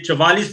44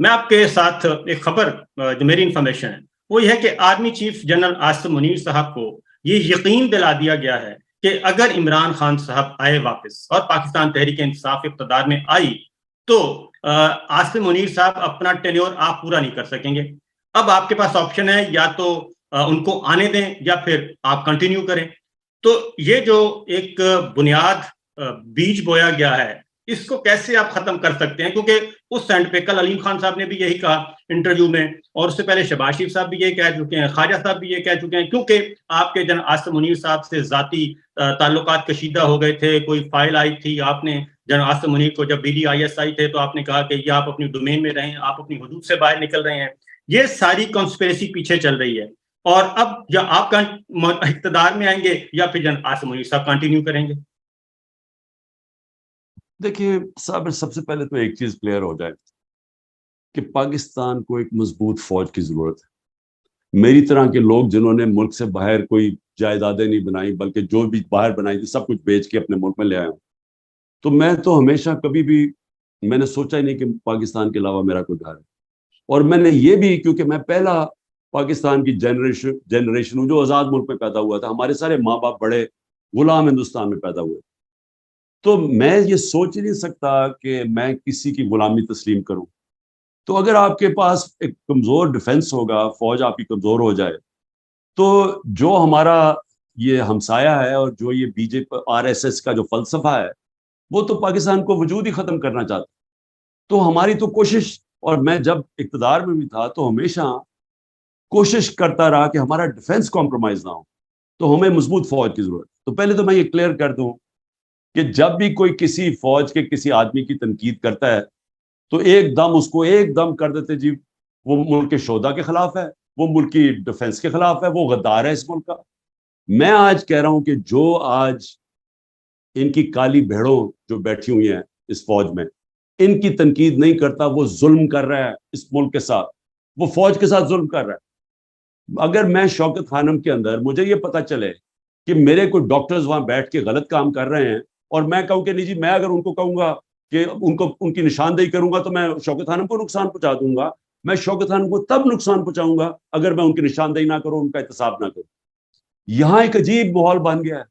میں آپ کے ساتھ ایک خبر جو میری انفارمیشن ہے وہ یہ ہے کہ army chief general Asim Munir صاحب کو یہ یقین دلا دیا گیا ہے کہ اگر عمران خان صاحب آئے واپس اور پاکستان تحریک انصاف اقتدار میں آئی تو عاصم منیر صاحب اپنا ٹینیور آپ پورا نہیں کر سکیں گے. اب آپ کے پاس آپشن ہے یا تو ان کو آنے دیں یا پھر آپ کنٹینیو کریں. تو یہ جو ایک بنیاد بیج بویا گیا ہے اس کو کیسے آپ ختم کر سکتے ہیں؟ کیونکہ اس سینڈ پہ کل علیم خان صاحب نے بھی یہی کہا انٹرویو میں، اور اس سے پہلے شہباز شریف صاحب بھی یہی کہہ چکے ہیں، خواجہ صاحب بھی یہ کہہ چکے ہیں، کیونکہ آپ کے جنرل عاصم منیر صاحب سے ذاتی تعلقات کشیدہ ہو گئے تھے. کوئی فائل آئی تھی، آپ نے جنرل عاصم منیر کو جب BDIS تھے تو آپ نے کہا کہ یہ آپ اپنی ڈومین میں رہیں، آپ اپنی حدود سے باہر نکل رہے ہیں. یہ ساری کانسپریسی پیچھے چل رہی ہے، اور اب یا آپ اقتدار میں آئیں گے یا پھر جنرل عاصم منیر صاحب کنٹینیو کریں گے. دیکھیے صاحب، سب سے پہلے تو ایک چیز کلیئر ہو جائے کہ پاکستان کو ایک مضبوط فوج کی ضرورت ہے. میری طرح کے لوگ جنہوں نے ملک سے باہر کوئی جائیدادیں نہیں بنائی بلکہ جو بھی باہر بنائی تھی سب کچھ بیچ کے اپنے ملک میں لے آئے ہوں، تو میں تو ہمیشہ کبھی بھی میں نے سوچا ہی نہیں کہ پاکستان کے علاوہ میرا کوئی گھر ہے. اور میں نے یہ بھی، کیونکہ میں پہلا پاکستان کی جنریشن ہوں جو آزاد ملک میں پیدا ہوا تھا. ہمارے سارے ماں باپ بڑے غلام ہندوستان میں پیدا ہوئے، تو میں یہ سوچ ہی نہیں سکتا کہ میں کسی کی غلامی تسلیم کروں. تو اگر آپ کے پاس ایک کمزور ڈیفنس ہوگا، فوج آپ کی کمزور ہو جائے، تو جو ہمارا یہ ہمسایہ ہے اور جو یہ BJP RSS کا جو فلسفہ ہے وہ تو پاکستان کو وجود ہی ختم کرنا چاہتا. تو ہماری تو کوشش، اور میں جب اقتدار میں بھی تھا تو ہمیشہ کوشش کرتا رہا کہ ہمارا ڈیفنس کمپرومائز نہ ہو. تو ہمیں مضبوط فوج کی ضرورت. تو پہلے تو میں یہ کلیئر کر دوں کہ جب بھی کوئی کسی فوج کے کسی آدمی کی تنقید کرتا ہے تو ایک دم کر دیتے جی وہ ملک کے شہدا کے خلاف ہے، وہ ملک کی ڈیفنس کے خلاف ہے، وہ غدار ہے اس ملک کا. میں آج کہہ رہا ہوں کہ جو آج ان کی کالی بھیڑوں جو بیٹھی ہوئی ہیں اس فوج میں، ان کی تنقید نہیں کرتا، وہ ظلم کر رہا ہے اس ملک کے ساتھ، وہ فوج کے ساتھ ظلم کر رہا ہے. اگر میں شوکت خانم کے اندر مجھے یہ پتا چلے کہ میرے کوئی ڈاکٹرز وہاں بیٹھ کے غلط کام کر رہے ہیں اور میں کہوں کہ نہیں جی، میں اگر ان کو کہوں گا کہ ان کی نشاندہی کروں گا تو میں شوکت خانم کو نقصان پہنچا دوں گا. میں شوکت خانم کو تب نقصان پہنچاؤں گا اگر میں ان کی نشاندہی نہ کروں، ان کا احتساب نہ کروں. یہاں ایک عجیب ماحول بن گیا ہے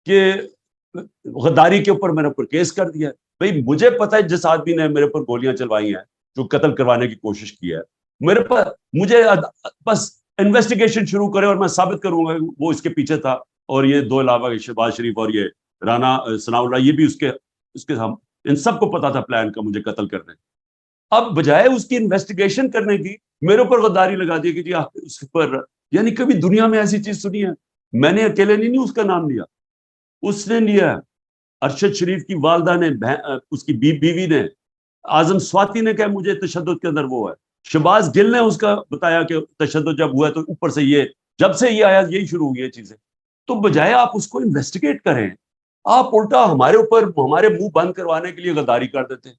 کہ غداری کے اوپر میں نے کیس کر دیا ہے. بھئی مجھے پتا ہے جس آدمی نے میرے پر گولیاں چلوائی ہیں، جو قتل کروانے کی کوشش کی ہے، میرے پر مجھے بس انویسٹیگیشن شروع کرے اور میں ثابت کروں گا وہ اس کے پیچھے تھا. اور یہ دو علاوہ شہباز شریف اور یہ رانا ثناء اللہ، یہ بھی اس کے ہم ان سب کو پتا تھا پلان کا مجھے قتل کرنے. اب بجائے اس کی انویسٹیگیشن کرنے کی میرے اوپر غداری لگا دی کہ جی آپ اس پر، یعنی کبھی دنیا میں ایسی چیز سنی ہے؟ میں نے اکیلے نہیں اس کا نام لیا، اس نے لیا. ارشد شریف کی والدہ نے، اس کی بیوی نے، اعظم سواتی نے کہا مجھے تشدد کے اندر وہ ہے. شہباز گل نے اس کا بتایا کہ تشدد جب ہوا ہے تو اوپر سے یہ، جب سے یہ آیا یہی شروع ہوئی ہے چیزیں. تو بجائے آپ اس کو انویسٹیگیٹ کریں، آپ الٹا ہمارے اوپر ہمارے منہ بند کروانے کے لیے غداری کر دیتے ہیں.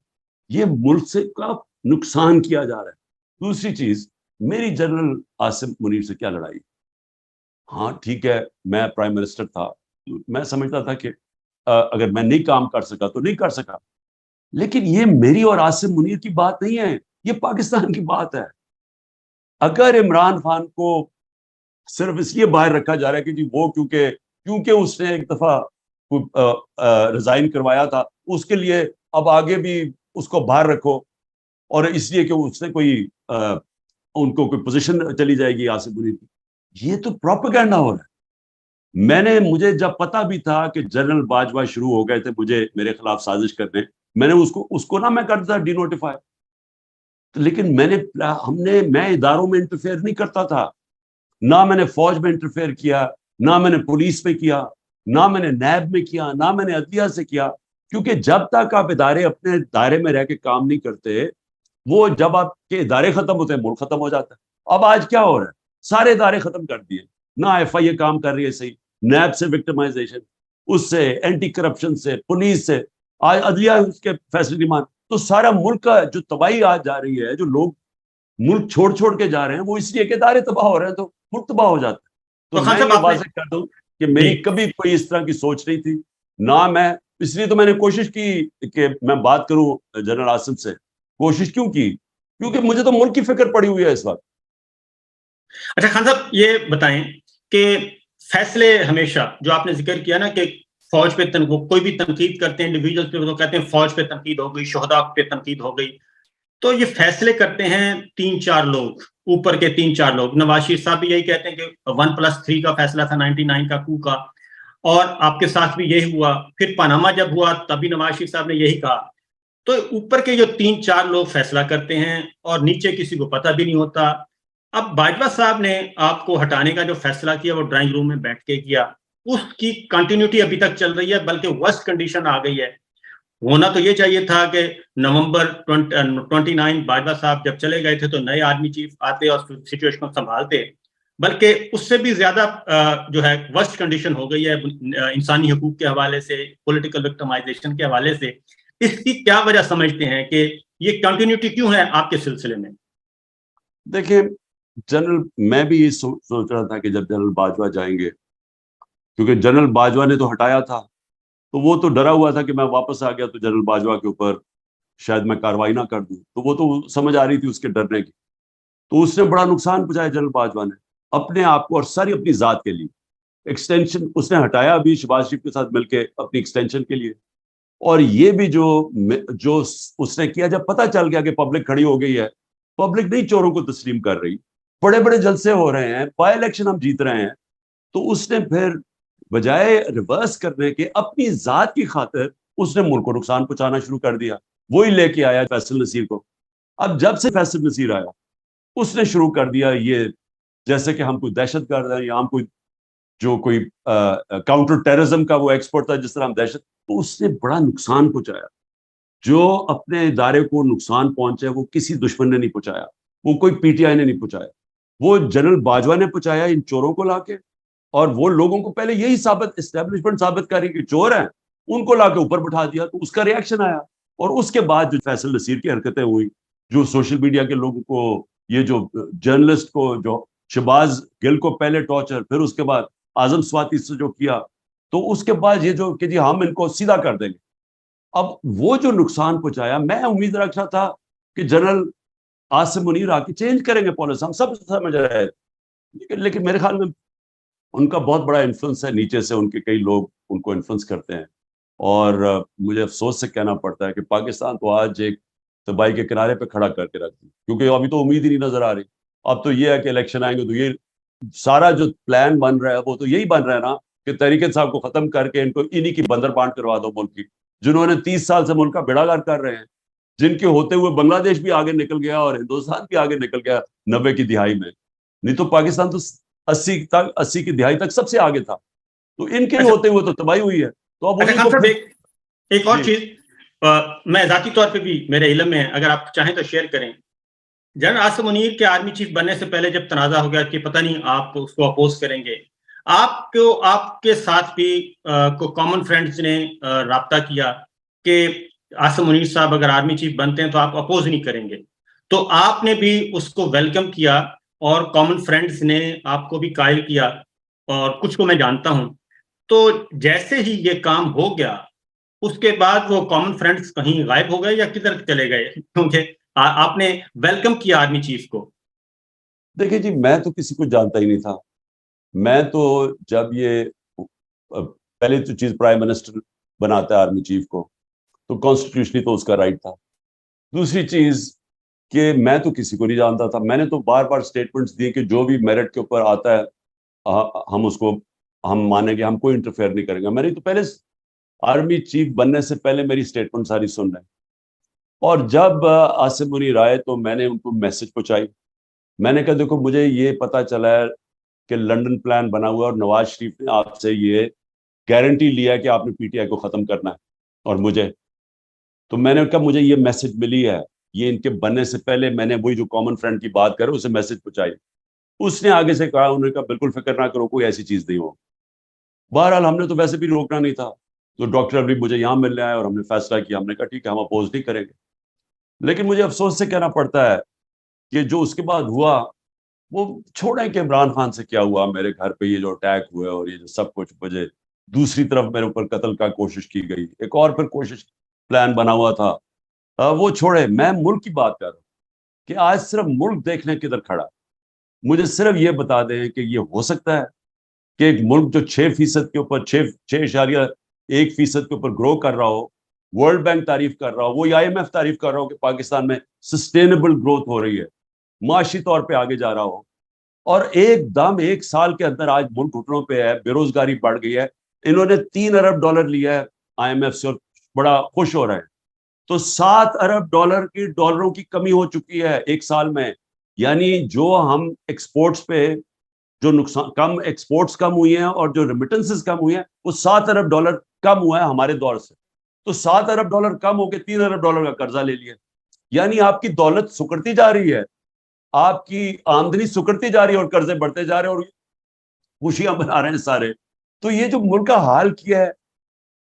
یہ ملک سے کا نقصان کیا جا رہا ہے. دوسری چیز، میری جنرل عاصم منیر سے کیا لڑائی؟ ہاں ٹھیک ہے، میں پرائم منسٹر تھا، میں سمجھتا تھا کہ اگر میں نہیں کام کر سکا تو نہیں کر سکا، لیکن یہ میری اور عاصم منیر کی بات نہیں ہے، یہ پاکستان کی بات ہے. اگر عمران خان کو صرف اس لیے باہر رکھا جا رہا ہے کہ جی وہ کیونکہ اس نے ایک دفعہ ریزائن کروایا تھا، اس کے لیے اب آگے بھی اس کو باہر رکھو، اور اس لیے کہ اس نے ان کو کوئی پوزیشن چلی جائے گی عاصم منیر کی، یہ تو پروپیگنڈا ہو رہا ہے. مجھے جب پتا بھی تھا کہ جنرل باجوہ شروع ہو گئے تھے میرے خلاف سازش کرنے، میں نے اس کو نہ میں کرتا ڈی نوٹیفائی، لیکن میں اداروں میں انٹرفیئر نہیں کرتا تھا، نہ میں نے فوج میں انٹرفیئر کیا، نہ میں نے پولیس میں کیا، نہ میں نے نیب میں کیا، نہ میں نے عدلیہ سے کیا. کیونکہ جب تک آپ ادارے اپنے دائرے میں رہ کے کام نہیں کرتے، وہ جب آپ کے ادارے ختم ہوتے ہیں ملک ختم ہو جاتا ہے. اب آج کیا ہو رہا ہے؟ سارے ادارے ختم کر دیے، نہ FI کام کر رہی ہے صحیح، نیب سے وکٹمائزیشن، اس سے اینٹی کرپشن سے، پولیس سے، آج عدلیہ اس کے فیصلے نہیں مان. تو سارا ملک کا جو تباہی آج جا رہی ہے، جو لوگ ملک چھوڑ کے جا رہے ہیں، وہ اس لیے کہ ادارے تباہ ہو رہے ہیں تو ملک تباہ ہو جاتا ہے. تو میں یہ واضح کر دوں کہ میری کبھی کوئی اس طرح کی سوچ نہیں تھی، نہ میں، اس لیے تو میں نے کوشش کی کہ میں بات کروں جنرل عاصم سے. کوشش کیوں کی؟ کیونکہ مجھے تو ملک کی فکر پڑی ہوئی ہے اس وقت. اچھا خان صاحب یہ بتائیں کہ فیصلے ہمیشہ جو آپ نے ذکر کیا نا کہ فوج پہ کوئی بھی تنقید کرتے ہیں انڈیویجول پہ، تو کہتے ہیں فوج پہ تنقید ہو گئی، شہداء پہ تنقید ہو گئی، تو یہ فیصلے کرتے ہیں 3-4 لوگ، اوپر کے 3-4 لوگ. نواز شریف صاحب بھی یہی کہتے ہیں کہ 1+3 کا فیصلہ تھا 99 کا کو کا، اور آپ کے ساتھ بھی یہی ہوا. پھر پاناما جب ہوا تبھی نواز شریف صاحب نے یہی کہا. تو اوپر کے جو 3-4 لوگ فیصلہ کرتے ہیں اور نیچے کسی کو پتہ بھی نہیں ہوتا. اب باجوہ صاحب نے آپ کو ہٹانے کا جو فیصلہ کیا وہ ڈرائنگ روم میں بیٹھ کے کیا، اس کی کنٹینیوٹی ابھی تک چل رہی ہے، بلکہ ورسٹ کنڈیشن آ گئی ہے. ہونا تو یہ چاہیے تھا کہ نومبر 29 باجوہ صاحب جب چلے گئے تھے تو نئے آرمی چیف آتے اور سچویشن کو سنبھالتے، بلکہ اس سے بھی زیادہ جو ہے ورسٹ کنڈیشن ہو گئی ہے انسانی حقوق کے حوالے سے، پولیٹیکل وکٹمائزیشن کے حوالے سے. اس کی کیا وجہ سمجھتے ہیں کہ یہ کنٹینیوٹی کیوں ہے آپ کے سلسلے میں؟ دیکھیں جنرل، میں بھی یہ سوچ رہا تھا کہ جب جنرل باجوہ جائیں گے، کیونکہ جنرل باجوہ نے تو ہٹایا تھا، تو وہ تو ڈرا ہوا تھا کہ میں واپس آ گیا تو جنرل باجوہ کے اوپر شاید میں کاروائی نہ کر دوں، تو وہ تو سمجھ آ رہی تھی اس کے ڈرنے کی. تو اس نے بڑا نقصان پہنچایا جنرل باجوہ نے اپنے آپ کو اور ساری اپنی ذات کے لیے. ایکسٹینشن اس نے ہٹایا ابھی شہباز شریف کے ساتھ مل کے اپنی ایکسٹینشن کے لیے. اور یہ بھی جو اس نے کیا، جب پتہ چل گیا کہ پبلک کھڑی ہو گئی ہے، پبلک نہیں چوروں کو تسلیم کر رہی، بڑے بڑے جلسے ہو رہے ہیں، بائی الیکشن ہم جیت رہے ہیں، تو اس نے پھر بجائے ریورس کرنے کے اپنی ذات کی خاطر اس نے ملک کو نقصان پہنچانا شروع کر دیا. وہی لے کے آیا فیصل نصیر کو. اب جب سے فیصل نصیر آیا اس نے شروع کر دیا یہ، جیسے کہ ہم کوئی دہشت گرد ہیں یا ہم کوئی کاؤنٹر ٹیررزم کا وہ ایکسپرٹ تھا جس طرح ہم دہشت، تو اس نے بڑا نقصان پہنچایا. جو اپنے ادارے کو نقصان پہنچا وہ کسی دشمن نے نہیں پہنچایا، وہ کوئی پی ٹی آئی نے نہیں پہنچایا، وہ جنرل باجوہ نے پہنچایا ان چوروں کو لا کے. اور وہ لوگوں کو پہلے یہی اسٹیبلشمنٹ ثابت کر رہی کہ چور ہیں، ان کو لا کے اوپر بٹھا دیا، تو اس کا ریئیکشن آیا. اور اس کے بعد جو فیصل نصیر کی حرکتیں ہوئی، جو سوشل میڈیا کے لوگوں کو، یہ جو جرنلسٹ کو، جو شہباز گل کو پہلے ٹارچر، پھر اس کے بعد اعظم سواتی سے جو کیا، تو اس کے بعد یہ جو کہ جی ہم ان کو سیدھا کر دیں گے. اب وہ جو نقصان پہنچایا، میں امید رکھتا تھا کہ جنرل عاصم منیر آ کے چینج کریں گے پالیسی، ہم سب سمجھ رہے تھے، لیکن میرے خیال میں ان کا بہت بڑا انفلوئنس ہے، نیچے سے ان کے کئی لوگ ان کو انفلوئنس کرتے ہیں. اور مجھے افسوس سے کہنا پڑتا ہے کہ پاکستان تو آج ایک تباہی کے کنارے پہ کھڑا کر کے رکھتی، کیونکہ ابھی تو امید ہی نہیں نظر آ رہی. اب تو یہ ہے کہ الیکشن آئیں گے تو یہ سارا جو پلان بن رہا ہے وہ تو یہی بن رہا ہے نا کہ تحریک انصاف کو ختم کر کے ان کو انہی کی بندر بانٹ کروا دو ملک کی، جنہوں نے 30 سال سے ملک کا بیڑا گرک کر رہے ہیں، جن کے ہوتے ہوئے بنگلہ دیش بھی آگے نکل گیا اور ہندوستان بھی آگے نکل گیا 90 کی دہائی میں. نہیں تو پاکستان تو 80 کی دہائی تک سب سے آگے تھا، تو ان کے ہوتے ہوئے تو تباہی ہوئی ہے. تو اب انہیں کو ایک اور چیز میں ذاتی طور پہ بھی میرے علم میں، اگر آپ چاہیں تو شیئر کریں. جنرل عاصم منیر کے آرمی چیف بننے سے پہلے جب تنازع ہو گیا کہ پتہ نہیں آپ اس کو اپوز کریں گے، آپ کے ساتھ بھی کو کامن فرینڈز نے رابطہ کیا کہ عاصم منیر صاحب اگر آرمی چیف بنتے ہیں تو آپ اپوز نہیں کریں گے، تو آپ نے بھی اس کو ویلکم کیا اور کامن فرینڈز نے آپ کو بھی قائل کیا، اور کچھ کو میں جانتا ہوں. تو جیسے ہی یہ کام ہو گیا اس کے بعد وہ کامن فرینڈز کہیں غائب ہو گئے یا کدھر چلے گئے؟ کیونکہ آپ نے ویلکم کیا آرمی چیف کو. دیکھیں جی، میں تو کسی کو جانتا ہی نہیں تھا. میں تو جب یہ پہلے تو چیز پرائم منسٹر بناتا ہے آرمی چیف کو تو کانسٹیٹیوشنلی تو اس کا رائٹ تھا. دوسری چیز کہ میں تو کسی کو نہیں جانتا تھا. میں نے تو بار بار سٹیٹمنٹس دی کہ جو بھی میرٹ کے اوپر آتا ہے ہم اس کو ہم مانیں گے، ہم کوئی انٹرفیئر نہیں کریں گے. میں نے تو پہلے آرمی چیف بننے سے پہلے میری سٹیٹمنٹ ساری سن رہے ہیں. اور جب عاصم منیر آئے تو میں نے ان کو میسج پہنچائی. میں نے کہا دیکھو مجھے یہ پتا چلا ہے کہ لنڈن پلان بنا ہوا ہے اور نواز شریف نے آپ سے یہ گارنٹی لیا ہے کہ آپ نے پی ٹی آئی کو ختم کرنا ہے اور مجھے. تو میں نے کہا مجھے یہ میسج ملی ہے، یہ ان کے بننے سے پہلے میں نے وہی جو کامن فرینڈ کی بات کرے اسے میسج پہنچائی. اس نے آگے سے کہا، انہوں نے کہا بالکل فکر نہ کرو، کوئی ایسی چیز نہیں ہو. بہرحال ہم نے تو ویسے بھی روکنا نہیں تھا، تو ڈاکٹر ابھی مجھے یہاں ملنے آئے اور ہم نے فیصلہ کیا، ہم نے کہا ٹھیک ہے ہم اپوز نہیں کریں گے. لیکن مجھے افسوس سے کہنا پڑتا ہے کہ جو اس کے بعد ہوا وہ چھوڑیں کہ عمران خان سے کیا ہوا، میرے گھر پہ یہ جو اٹیک ہوئے اور یہ جو سب کچھ، مجھے دوسری طرف میرے اوپر قتل کا کوشش کی گئی، ایک اور پھر کوشش پلان بنا ہوا تھا، وہ چھوڑے. میں ملک کی بات کر رہا ہوں کہ آج صرف ملک دیکھنے کدھر کھڑا ہے. مجھے صرف یہ بتا دیں کہ یہ ہو سکتا ہے کہ ایک ملک جو 6% کے اوپر 6.1% کے اوپر گرو کر رہا ہو, ورلڈ بینک تعریف کر رہا ہو, وہ IMF تعریف کر رہا ہو کہ پاکستان میں سسٹینیبل گروتھ ہو رہی ہے, معاشی طور پہ آگے جا رہا ہو, اور ایک دم 1 سال کے اندر آج ملک گھٹنوں پہ ہے, بے روزگاری بڑھ گئی ہے, انہوں نے $3 ارب لیا ہے IMF سے اور بڑا خوش ہو رہے ہیں, تو $7 ارب کی ڈالروں کی کمی ہو چکی ہے 1 سال میں. یعنی جو ہم ایکسپورٹس پہ جو نقصان کم ایکسپورٹس کم ہوئی ہیں اور جو ریمیٹنسز کم ہوئی ہیں وہ $7 ارب کم ہوا ہے ہمارے دور سے. تو $7 ارب کم ہو کے $3 ارب کا قرضہ لے لیا. یعنی آپ کی دولت سکڑتی جا رہی ہے, آپ کی آمدنی سکڑتی جا رہی ہے اور قرضے بڑھتے جا رہے ہیں اور خوشیاں بنا رہے ہیں سارے. تو یہ جو ملک کا حال کیا ہے,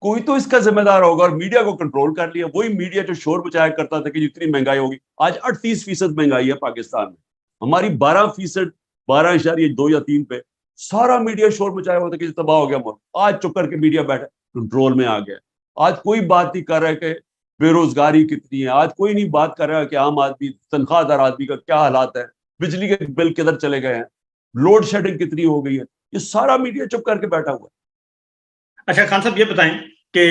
کوئی تو اس کا ذمہ دار ہوگا, اور میڈیا کو کنٹرول کر لیا. وہی میڈیا جو شور بچایا کرتا تھا کہ جتنی مہنگائی ہوگی, آج 38% مہنگائی ہے پاکستان میں, ہماری 12%, 12.2 یا 3 پہ سارا میڈیا شور مچایا ہوا تھا کہ تباہ ہو گیا ملک. آج چپ کر کے میڈیا بیٹھا کنٹرول میں آ گیا. آج کوئی بات نہیں کر رہا ہے کہ بے روزگاری کتنی ہے, آج کوئی نہیں بات کر رہا ہے کہ عام آدمی, تنخواہ دار آدمی کا کیا حالات ہے, بجلی کے بل کدھر چلے گئے ہیں, لوڈ شیڈنگ کتنی ہو گئی ہے. یہ سارا میڈیا چپ کر کے بیٹھا ہوا ہے. اچھا خان صاحب یہ بتائیں کہ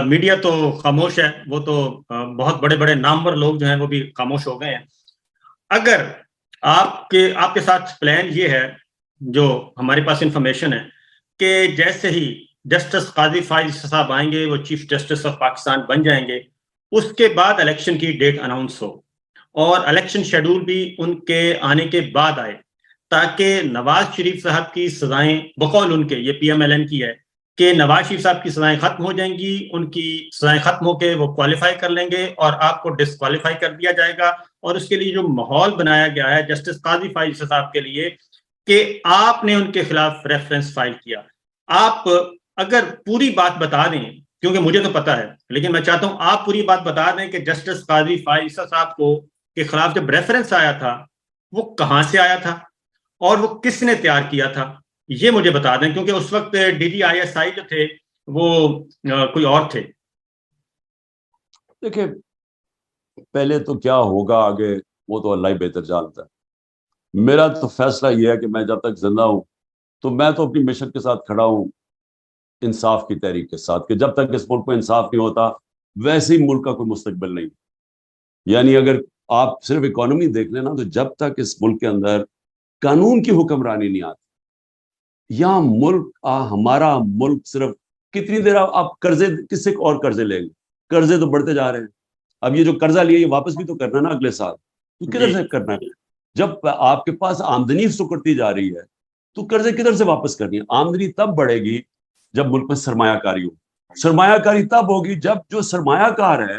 میڈیا تو خاموش ہے, وہ تو بہت بڑے بڑے نامور لوگ جو ہیں وہ بھی خاموش ہو گئے ہیں. اگر آپ کے ساتھ پلان یہ ہے, جو ہمارے پاس انفارمیشن ہے, کہ جیسے ہی جسٹس قاضی فائز صاحب آئیں گے, وہ چیف جسٹس آف پاکستان بن جائیں گے, اس کے بعد الیکشن کی ڈیٹ اناؤنس ہو اور الیکشن شیڈول بھی ان کے آنے کے بعد آئے, تاکہ نواز شریف صاحب کی سزائیں, بقول ان کے, یہ PMLN کی ہے, کہ نواز شریف صاحب کی سزائیں ختم ہو جائیں گی, ان کی سزائیں ختم ہو کے وہ کوالیفائی کر لیں گے اور آپ کو ڈسکوالیفائی کر دیا جائے گا. اور اس کے لیے جو ماحول بنایا گیا ہے جسٹس قاضی فائز صاحب کے لیے کہ آپ نے ان کے خلاف ریفرنس فائل کیا, آپ اگر پوری بات بتا دیں, کیونکہ مجھے تو پتا ہے لیکن میں چاہتا ہوں آپ پوری بات بتا دیں کہ جسٹس قاضی فائز صاحب کو کے خلاف جب ریفرنس آیا تھا وہ کہاں سے آیا تھا اور وہ کس نے تیار کیا تھا, یہ مجھے بتا دیں, کیونکہ اس وقت DGISI جو تھے وہ کوئی اور تھے. دیکھیں, پہلے تو کیا ہوگا آگے وہ تو اللہ ہی بہتر جانتا ہے. میرا تو فیصلہ یہ ہے کہ میں جب تک زندہ ہوں تو میں تو اپنی مشن کے ساتھ کھڑا ہوں, انصاف کی تحریک کے ساتھ, کہ جب تک اس ملک میں انصاف نہیں ہوتا ویسے ہی ملک کا کوئی مستقبل نہیں. یعنی اگر آپ صرف اکانومی دیکھ لیں نا, تو جب تک اس ملک کے اندر قانون کی حکمرانی نہیں آتی, یہاں ہمارا ملک صرف کتنی دیر آپ قرضے کس سے اور قرضے لیں گے, قرضے تو بڑھتے جا رہے ہیں. اب یہ جو قرضہ لیا یہ واپس بھی تو کرنا نا اگلے سال, تو کدھر سے کرنا ہے؟ جب آپ کے پاس آمدنی سکڑتی جا رہی ہے تو قرضے کدھر سے واپس کرنی ہے؟ آمدنی تب بڑھے گی جب ملک میں سرمایہ کاری ہو. سرمایہ کاری تب ہوگی جب جو سرمایہ کار ہے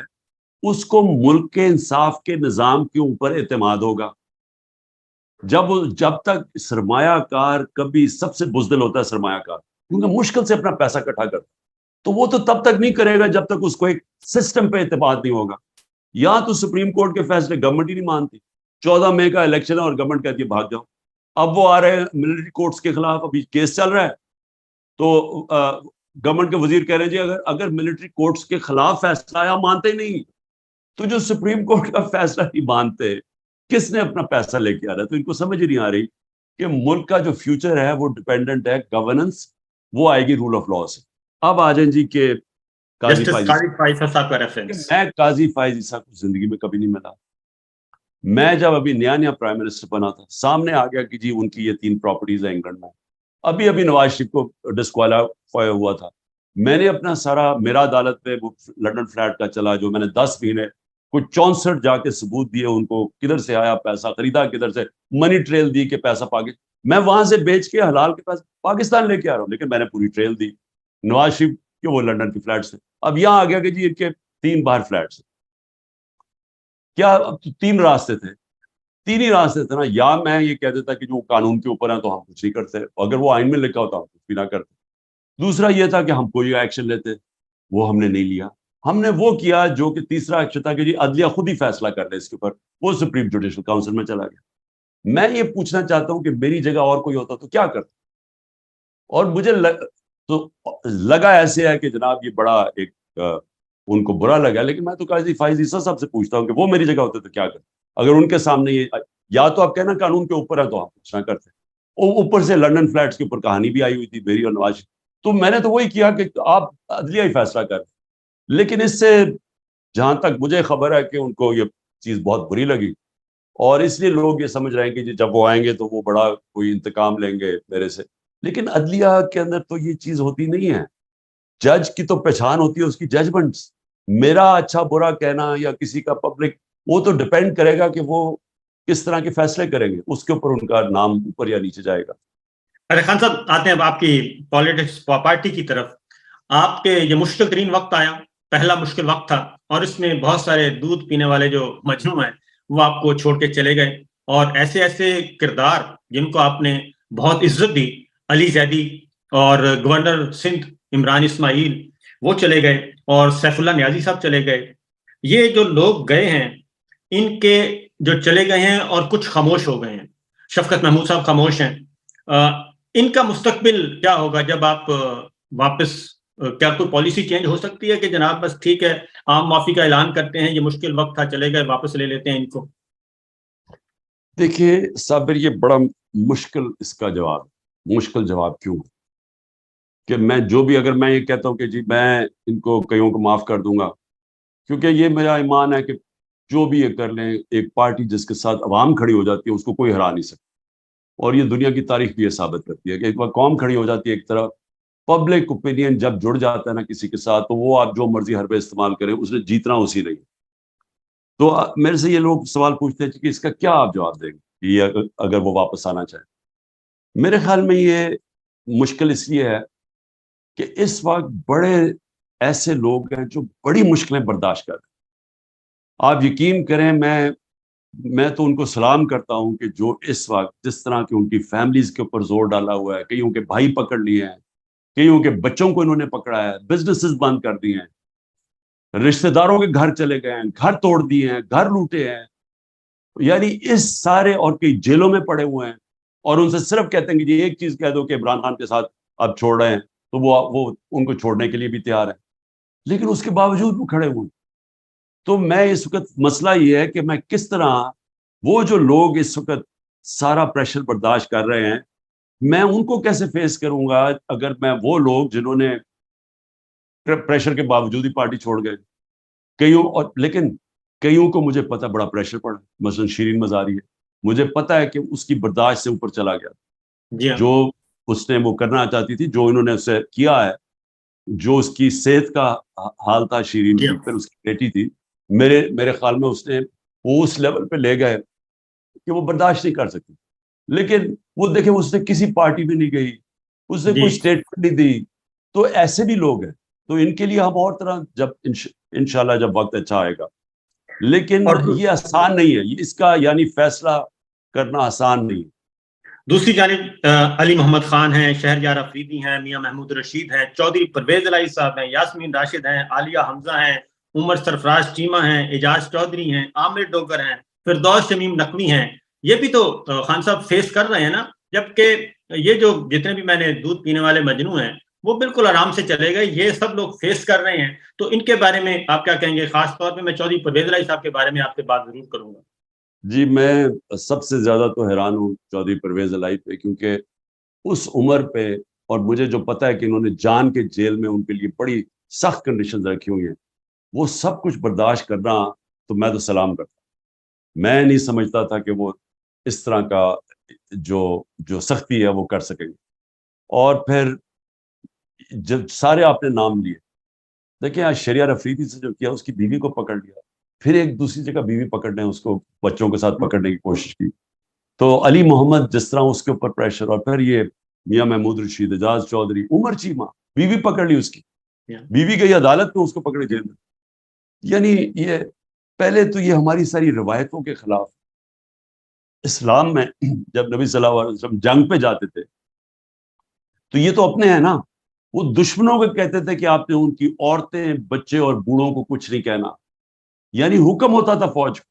اس کو ملک کے انصاف کے نظام کے اوپر اعتماد ہوگا. جب تک سرمایہ کار, کبھی سب سے بزدل ہوتا ہے سرمایہ کار, کیونکہ مشکل سے اپنا پیسہ اکٹھا کرتا, تو وہ تو تب تک نہیں کرے گا جب تک اس کو ایک سسٹم پہ اعتماد نہیں ہوگا. یا تو سپریم کورٹ کے فیصلے گورنمنٹ ہی نہیں مانتی, 14 مئی کا الیکشن ہے اور گورنمنٹ کہتی ہے بھاگ جاؤ. اب وہ آ رہے ہیں ملٹری کورٹس کے خلاف, ابھی کیس چل رہا ہے, تو گورنمنٹ کے وزیر کہہ رہے ہیں جی اگر ملٹری کورٹس کے خلاف فیصلہ آیا مانتے ہی نہیں, تو جو سپریم کورٹ کا فیصلہ نہیں مانتے کس نے اپنا پیسہ لے کے آ رہا ہے؟ تو ان کو سمجھ ہی نہیں آ رہی کہ ملک کا جو فیوچر ہے وہ ڈیپینڈنٹ ہے گورننس, وہ آئے گی رول آف لا سے. اب آ جائیں جی کہ قاضی فائز صاحب کا ریفرنس. میں قاضی فائز صاحب کو زندگی میں کبھی نہیں ملا. میں جب ابھی نیا پرائم منسٹر بنا تھا, سامنے آ گیا کہ جی ان کی یہ 3 پراپرٹیز ہیں انگلینڈ میں. ابھی نواز شریف کو ڈسکوالیفائی ہوا تھا. میں نے اپنا سارا, میرا عدالت پہ وہ لنڈن فلیٹ کا چلا, جو میں نے 10 مہینے کوئی 64 جا کے ثبوت دیے ان کو, کدھر سے آیا پیسہ, خریدا کدھر سے, منی ٹریل دی کہ پیسہ میں وہاں سے بیچ کے حلال کے پیسے پاکستان لے کے آ رہا ہوں, لیکن میں نے پوری ٹریل دی نواز شریف کہ وہ لنڈن کی فلیٹ سے. اب یہاں آ گیا کہ جی ان کے 3 باہر فلیٹس. کیا اب 3 راستے تھے, 3 ہی راستے تھے نا. یا میں یہ کہہ دیتا کہ جو قانون کے اوپر ہیں تو ہم کچھ نہیں کرتے, اگر وہ آئین میں لکھا ہوتا ہم کچھ بھی نہ کرتے. دوسرا یہ تھا کہ ہم کوئی ایکشن لیتے, وہ ہم نے نہیں لیا. ہم نے وہ کیا جو کہ تیسرا ایکشن تھا کہ جی عدلیہ خود ہی فیصلہ کر لے اس کے اوپر, وہ سپریم جوڈیشل کاؤنسل میں چلا گیا. میں یہ پوچھنا چاہتا ہوں کہ میری جگہ اور کوئی ہوتا تو کیا کرتا؟ اور مجھے تو لگا ایسے ہے کہ جناب یہ بڑا ایک ان کو برا لگا, لیکن میں تو قاضی فائز عیسیٰ صاحب سے پوچھتا ہوں کہ وہ میری جگہ ہوتے تو کیا کرتے. اگر ان کے سامنے یہ یا تو آپ کہنا قانون کے اوپر ہے تو آپ کچھ نہ کرتے. اوپر سے لنڈن فلیٹس کے اوپر کہانی بھی آئی ہوئی تھی میری اور نواز. تو میں نے تو وہی کیا کہ آپ عدلیہ ہی فیصلہ کر. لیکن اس سے جہاں تک مجھے خبر ہے کہ ان کو یہ چیز بہت بری لگی, اور اس لیے لوگ یہ سمجھ رہے ہیں کہ جب وہ آئیں گے تو وہ بڑا کوئی انتقام لیں گے میرے سے. لیکن عدلیہ کے اندر تو یہ چیز ہوتی نہیں ہے. جج کی تو پہچان ہوتی ہے اس کی ججمنٹس. میرا اچھا برا کہنا یا کسی کا پبلک, وہ تو ڈپینڈ کرے گا کہ وہ کس طرح کے فیصلے کریں گے, اس کے اوپر ان کا نام اوپر یا نیچے جائے گا. ارے خان صاحب, آتے ہیں اب آپ کی پالیٹکس پارٹی کی طرف. آپ کے یہ مشکل ترین وقت آیا, پہلا مشکل وقت تھا, اور اس میں بہت سارے دودھ پینے والے جو مجنوں ہیں وہ آپ کو چھوڑ کے چلے گئے, اور ایسے ایسے کردار جن کو آپ نے بہت عزت دی, علی زیدی اور گورنر سندھ عمران اسماعیل, وہ چلے گئے, اور سیف اللہ نیازی صاحب چلے گئے. یہ جو لوگ گئے ہیں, ان کے جو چلے گئے ہیں اور کچھ خاموش ہو گئے ہیں. شفقت محمود صاحب خاموش ہیں. ان کا مستقبل کیا ہوگا جب آپ واپس, کیا کوئی پالیسی چینج ہو سکتی ہے کہ جناب بس ٹھیک ہے عام معافی کا اعلان کرتے ہیں, یہ مشکل وقت تھا, چلے گئے, واپس لے لیتے ہیں ان کو؟ دیکھیے صابر, یہ بڑا مشکل اس کا جواب. مشکل جواب کیوں کہ میں جو بھی, اگر میں یہ کہتا ہوں کہ جی میں ان کو کئیوں کو معاف کر دوں گا, کیونکہ یہ میرا ایمان ہے کہ جو بھی یہ کر لیں, ایک پارٹی جس کے ساتھ عوام کھڑی ہو جاتی ہے اس کو کوئی ہرا نہیں سکتا. اور یہ دنیا کی تاریخ بھی یہ ثابت کرتی ہے کہ ایک بار قوم کھڑی ہو جاتی ہے ایک طرف, پبلک اوپینین جب جڑ جاتا ہے نا کسی کے ساتھ, تو وہ آپ جو مرضی حربے استعمال کریں, اس نے جیتنا اسی نہیں. تو میرے سے یہ لوگ سوال پوچھتے ہیں کہ اس کا کیا آپ جواب دیں گے کہ یہ اگر وہ واپس آنا چاہیں. میرے خیال میں یہ مشکل اس لیے ہے کہ اس وقت بڑے ایسے لوگ ہیں جو بڑی مشکلیں برداشت کر رہے ہیں. آپ یقین کریں, میں تو ان کو سلام کرتا ہوں کہ جو اس وقت جس طرح کی ان کی فیملیز کے اوپر زور ڈالا ہوا ہے, کئیوں کے بھائی پکڑ لیے ہیں, کئیوں کے بچوں کو انہوں نے پکڑا ہے, بزنسز بند کر دیے ہیں, رشتہ داروں کے گھر چلے گئے ہیں, گھر توڑ دیے ہیں, گھر لوٹے ہیں, یعنی اس سارے, اور کئی جیلوں میں پڑے ہوئے ہیں, اور ان سے صرف کہتے ہیں کہ جی ایک چیز کہہ دو کہ عمران خان کے ساتھ آپ چھوڑ رہے ہیں, تو وہ ان کو چھوڑنے کے لیے بھی تیار ہے, لیکن اس کے باوجود وہ کھڑے ہوئے. تو میں اس وقت مسئلہ یہ ہے کہ میں کس طرح وہ جو لوگ اس وقت سارا پریشر برداشت کر رہے ہیں, میں ان کو کیسے فیس کروں گا اگر میں وہ لوگ جنہوں نے پریشر کے باوجود ہی پارٹی چھوڑ گئے. لیکن کئیوں کو مجھے پتا بڑا پریشر پڑا, مثلا شیرین مزاری ہے, مجھے پتا ہے کہ اس کی برداشت سے اوپر چلا گیا. جی ہاں. جو اس نے وہ کرنا چاہتی تھی, جو انہوں نے اسے کیا ہے, جو اس کی صحت کا حال تھا شیرین جی کی, ہاں. پھر اس کی بیٹی تھی, میرے خیال میں اس نے وہ اس لیول پہ لے گئے کہ وہ برداشت نہیں کر سکتی. لیکن وہ دیکھیں, اس نے کسی پارٹی میں نہیں گئی, اس نے کوئی جی اسٹیٹمنٹ نہیں دی. تو ایسے بھی لوگ ہیں, تو ان کے لیے ہم اور طرح جب انشاءاللہ جب وقت اچھا آئے گا. لیکن اور یہ آسان نہیں ہے, اس کا یعنی فیصلہ کرنا آسان نہیں ہے. دوسری جانب علی محمد خان ہیں, شہریار افریدی ہیں, میاں محمود رشید ہیں, چودھری پرویز الہی صاحب ہیں, یاسمین راشد ہیں, عالیہ حمزہ ہیں, عمر سرفراز چیمہ ہیں, اعجاز چودھری ہیں, عامر ڈوگر ہیں, فردوس شمیم نقوی ہیں. یہ بھی تو خان صاحب فیس کر رہے ہیں نا, جبکہ یہ جو جتنے بھی میں نے دودھ پینے والے مجنو ہیں وہ بالکل آرام سے چلے گئے, یہ سب لوگ فیس کر رہے ہیں. تو ان کے بارے میں آپ کیا کہیں گے؟ خاص طور پہ میں چودھری پرویز الہی صاحب کے بارے میں آپ سے بات ضرور کروں گا. جی, میں سب سے زیادہ تو حیران ہوں چودھری پرویز الہی پہ, کیونکہ اس عمر پہ, اور مجھے جو پتا ہے کہ انہوں نے جان کے جیل میں ان کے لیے بڑی سخت کنڈیشنز رکھی ہوئی ہیں, وہ سب کچھ برداشت کرنا, تو میں تو سلام کرتا. میں نہیں سمجھتا تھا کہ وہ اس طرح کا جو سختی ہے وہ کر سکیں گے. اور پھر جب سارے آپ نے نام لیے, دیکھیں آج شہریار افریدی سے جو کیا, اس کی بیوی کو پکڑ لیا, پھر ایک دوسری جگہ بیوی پکڑنے, اس کو بچوں کے ساتھ پکڑنے کی کوشش کی. تو علی محمد جس طرح اس کے اوپر پریشر, اور پھر یہ میاں محمود رشید, اعجاز چودھری, عمر چیمہ, بیوی پکڑ لی اس کی, بیوی گئی عدالت میں, اس کو پکڑے جیل میں. یعنی یہ پہلے تو یہ ہماری ساری روایتوں کے خلاف. اسلام میں جب نبی صلی اللہ علیہ وسلم جنگ پہ جاتے تھے تو یہ تو اپنے ہیں نا, وہ دشمنوں کو کہتے تھے کہ آپ نے ان کی عورتیں, بچے اور بوڑھوں کو کچھ نہیں کہنا, یعنی حکم ہوتا تھا فوج کو.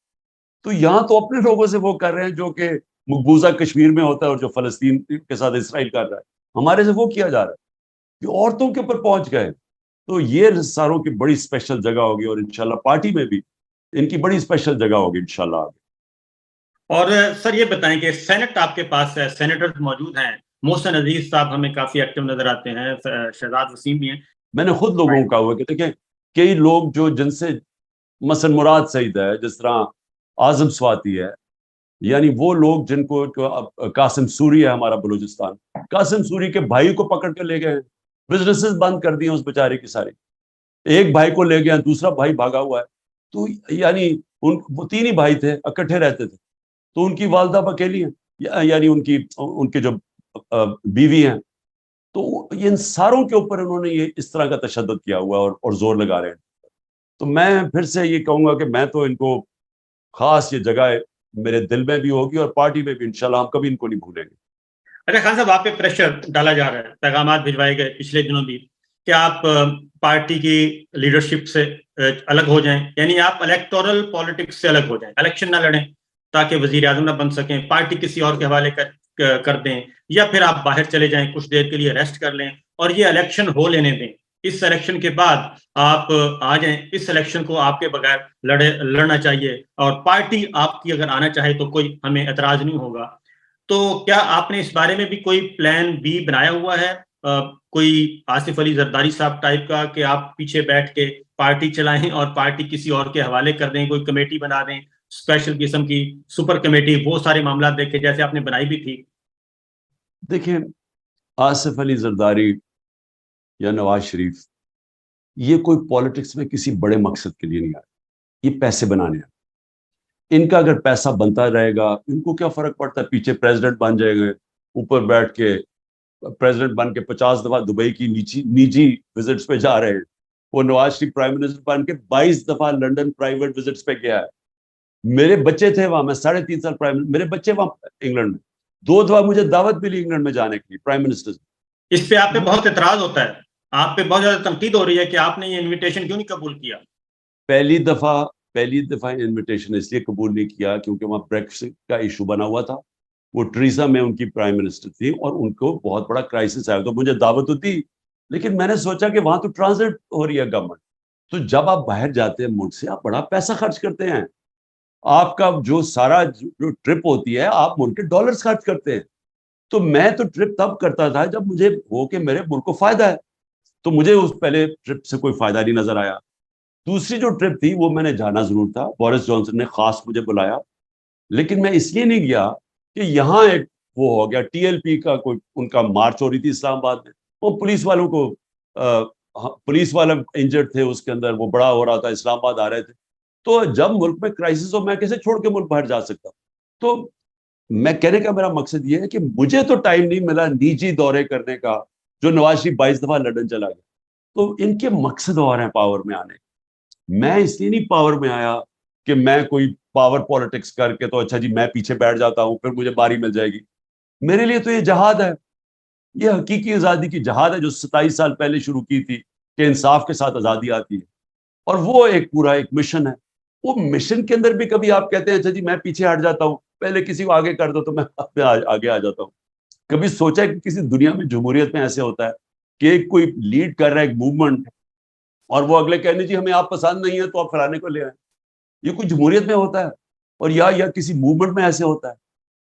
تو یہاں تو اپنے لوگوں سے وہ کر رہے ہیں جو کہ مقبوضہ کشمیر میں ہوتا ہے اور جو فلسطین کے ساتھ اسرائیل کر رہا ہے, ہمارے سے وہ کیا جا رہا ہے کہ عورتوں کے اوپر پہنچ گئے. تو یہ ساروں کی بڑی اسپیشل جگہ ہوگی, اور انشاءاللہ پارٹی میں بھی ان کی بڑی اسپیشل جگہ ہوگی انشاءاللہ. اور سر یہ بتائیں کہ سینٹ آپ کے پاس ہے، سینیٹرز موجود ہیں، محسن عزیز صاحب ہمیں کافی ایکٹیو نظر آتے ہیں، شہزاد وسیم بھی ہیں. میں نے خود لوگوں کو کہا ہوا کہ دیکھیں کئی لوگ جو جن سے مثلا مراد سعید ہے، جس طرح اعظم سواتی ہے، یعنی وہ لوگ جن کو قاسم سوری ہے ہمارا بلوچستان، قاسم سوری کے بھائی کو پکڑ کے لے گئے، بزنسز بند کر دیے اس بیچارے کی ساری. ایک بھائی کو لے گیا، دوسرا بھائی بھاگا ہوا ہے. تو یعنی وہ تین ہی بھائی تھے، اکٹھے رہتے تھے. تو ان کی والدہ اکیلی ہیں، یعنی ان کے جو بیوی ہیں. تو ان ساروں کے اوپر انہوں نے یہ اس طرح کا تشدد کیا ہوا اور زور لگا رہے ہیں. تو میں پھر سے یہ کہوں گا کہ میں تو ان کو خاص یہ جگہ میرے دل میں بھی ہوگی اور پارٹی میں بھی، انشاءاللہ ہم کبھی ان کو نہیں بھولیں گے. اچھا خان صاحب، آپ پہ پریشر ڈالا جا رہا ہے، پیغامات بھجوائے گئے پچھلے دنوں بھی کہ آپ پارٹی کی لیڈرشپ سے الگ ہو جائیں، یعنی آپ الیکٹورل پالیٹکس سے الگ ہو جائیں، الیکشن نہ لڑیں تاکہ وزیر اعظم نہ بن سکیں، پارٹی کسی اور کے حوالے کر دیں، یا پھر آپ باہر چلے جائیں، کچھ دیر کے لیے ریسٹ کر لیں اور یہ الیکشن ہو لینے دیں. اس الیکشن کے بعد آپ آ جائیں، اس الیکشن کو آپ کے بغیر لڑنا چاہیے، اور پارٹی آپ کی اگر آنا چاہے تو کوئی ہمیں اعتراض نہیں ہوگا. تو کیا آپ نے اس بارے میں بھی کوئی پلان بی بنایا ہوا ہے، کوئی آصف علی زرداری صاحب ٹائپ کا، کہ آپ پیچھے بیٹھ کے پارٹی چلائیں اور پارٹی کسی اور کے حوالے کر دیں، کوئی کمیٹی بنا دیں اسپیشل قسم کی سپر کمیٹی، وہ سارے معاملات دیکھیں جیسے آپ نے بنائی بھی تھی؟ دیکھیں، آصف علی زرداری یا نواز شریف یہ کوئی پالیٹکس میں کسی بڑے مقصد کے لیے نہیں آئے، یہ پیسے بنانے ہیں. ان کا اگر پیسہ بنتا رہے گا، ان کو کیا فرق پڑتا ہے؟ پیچھے پریزیڈنٹ بن جائے گا، اوپر بیٹھ کے پریزیڈنٹ بن کے 50 دفعہ دبئی کی نجی وزٹس پہ جا رہے ہیں. وہ نواز شریف پرائم منسٹر بن کے 22 دفعہ لنڈن پرائیویٹ وزٹس پہ گیا ہے. میرے بچے تھے وہاں، میں 3.5 سال میرے بچے وہاں انگلینڈ میں، 2 دفعہ مجھے دعوت ملی انگلینڈ میں جانے کی پرائم منسٹر. اس پہ آپ پہ بہت اعتراض ہوتا ہے، آپ پہ بہت زیادہ تنقید ہو رہی ہے کہ آپ نے یہ انویٹیشن کیوں نہیں قبول کیا؟ پہلی دفعہ انویٹیشن اس لیے قبول نہیں کیا کیونکہ وہاں بریکسٹ کا ایشو بنا ہوا تھا. وہ ٹریزا میں ان کی پرائم منسٹر تھی اور ان کو بہت بڑا کرائسس آیا، تو مجھے دعوت ہوتی، لیکن میں نے سوچا کہ وہاں تو ٹرانزٹ ہو رہی ہے گورنمنٹ. تو جب آپ باہر جاتے ہیں ملک سے، آپ بڑا پیسہ خرچ کرتے ہیں، آپ کا جو سارا جو ٹرپ ہوتی ہے آپ ملک کے ڈالرز خرچ کرتے ہیں. تو میں تو ٹرپ تب کرتا تھا جب مجھے ہو کہ میرے ملک کو فائدہ ہے. تو مجھے اس پہلے ٹرپ سے کوئی فائدہ نہیں نظر آیا. دوسری جو ٹرپ تھی وہ میں نے جانا ضرور تھا، بورس جانسن نے خاص مجھے بلایا، لیکن میں اس لیے نہیں گیا کہ یہاں ایک وہ ہو گیا ٹی ایل پی کا کوئی ان کا مارچ ہو رہی تھی اسلام آباد میں، وہ پولیس والوں کو پولیس والے انجرڈ تھے اس کے اندر، وہ بڑا ہو رہا تھا، اسلام آباد آ رہے تھے. تو جب ملک میں کرائسس ہو میں کیسے چھوڑ کے ملک باہر جا سکتا؟ تو میں کہنے کا میرا مقصد یہ ہے کہ مجھے تو ٹائم نہیں ملا نجی دورے کرنے کا، جو نواز شریف 22 دفعہ لندن چلا گیا. تو ان کے مقصد اور ہیں پاور میں آنے. میں اس لیے نہیں پاور میں آیا کہ میں کوئی پاور پالیٹکس کر کے تو اچھا جی میں پیچھے بیٹھ جاتا ہوں پھر مجھے باری مل جائے گی. میرے لیے تو یہ جہاد ہے، یہ حقیقی آزادی کی جہاد ہے جو 27 سال پہلے شروع کی تھی کہ انصاف کے ساتھ آزادی آتی ہے، اور وہ ایک پورا ایک مشن ہے. وہ مشن کے اندر بھی کبھی آپ کہتے ہیں اچھا جی میں پیچھے ہٹ جاتا ہوں، پہلے کسی کو آگے کر دو تو میں آگے آ جاتا ہوں. کبھی سوچا ہے کہ کسی دنیا میں جمہوریت میں ایسے ہوتا ہے کہ ایک کوئی لیڈ کر رہا ہے ایک موومنٹ اور وہ اگلے کہنے جی ہمیں آپ پسند نہیں ہے تو آپ فلانے کو لے آئیں؟ یہ کوئی جمہوریت میں ہوتا ہے؟ اور یا کسی موومنٹ میں ایسے ہوتا ہے؟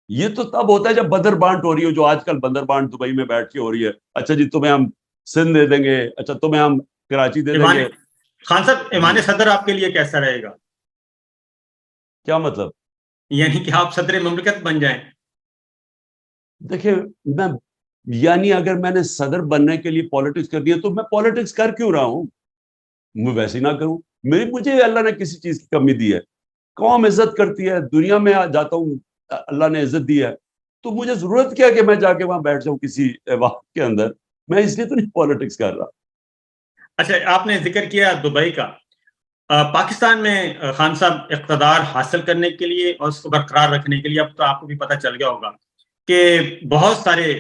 یہ تو تب ہوتا ہے جب بدر بانٹ ہو رہی ہو، جو آج کل بدر بانٹ دبئی میں بیٹھ کے ہو رہی ہے. اچھا جی تمہیں ہم سندھ دے دیں گے، اچھا تمہیں ہم کراچی دے دیں گے. خان صاحب ایوان صدر آپ کے لیے کیسا رہے گا؟ کیا مطلب؟ یعنی کہ آپ صدر مملکت بن جائیں؟ دیکھیں میں یعنی اگر میں نے صدر بننے کے لیے پالیٹکس کر دیا تو میں پالیٹکس کر کیوں رہا ہوں؟ میں ویسے ہی نہ کروں. مجھے اللہ نے کسی چیز کی کمی دی ہے، قوم عزت کرتی ہے، دنیا میں جاتا ہوں اللہ نے عزت دی ہے، تو مجھے ضرورت کیا کہ میں جا کے وہاں بیٹھ جاؤں کسی ایوان کے اندر؟ میں اس لیے تو نہیں پالیٹکس کر رہا. اچھا آپ نے ذکر کیا دبئی کا، پاکستان میں خان صاحب اقتدار حاصل کرنے کے لیے اور اس کو برقرار رکھنے کے لیے اب تو آپ کو بھی پتہ چل گیا ہوگا کہ بہت سارے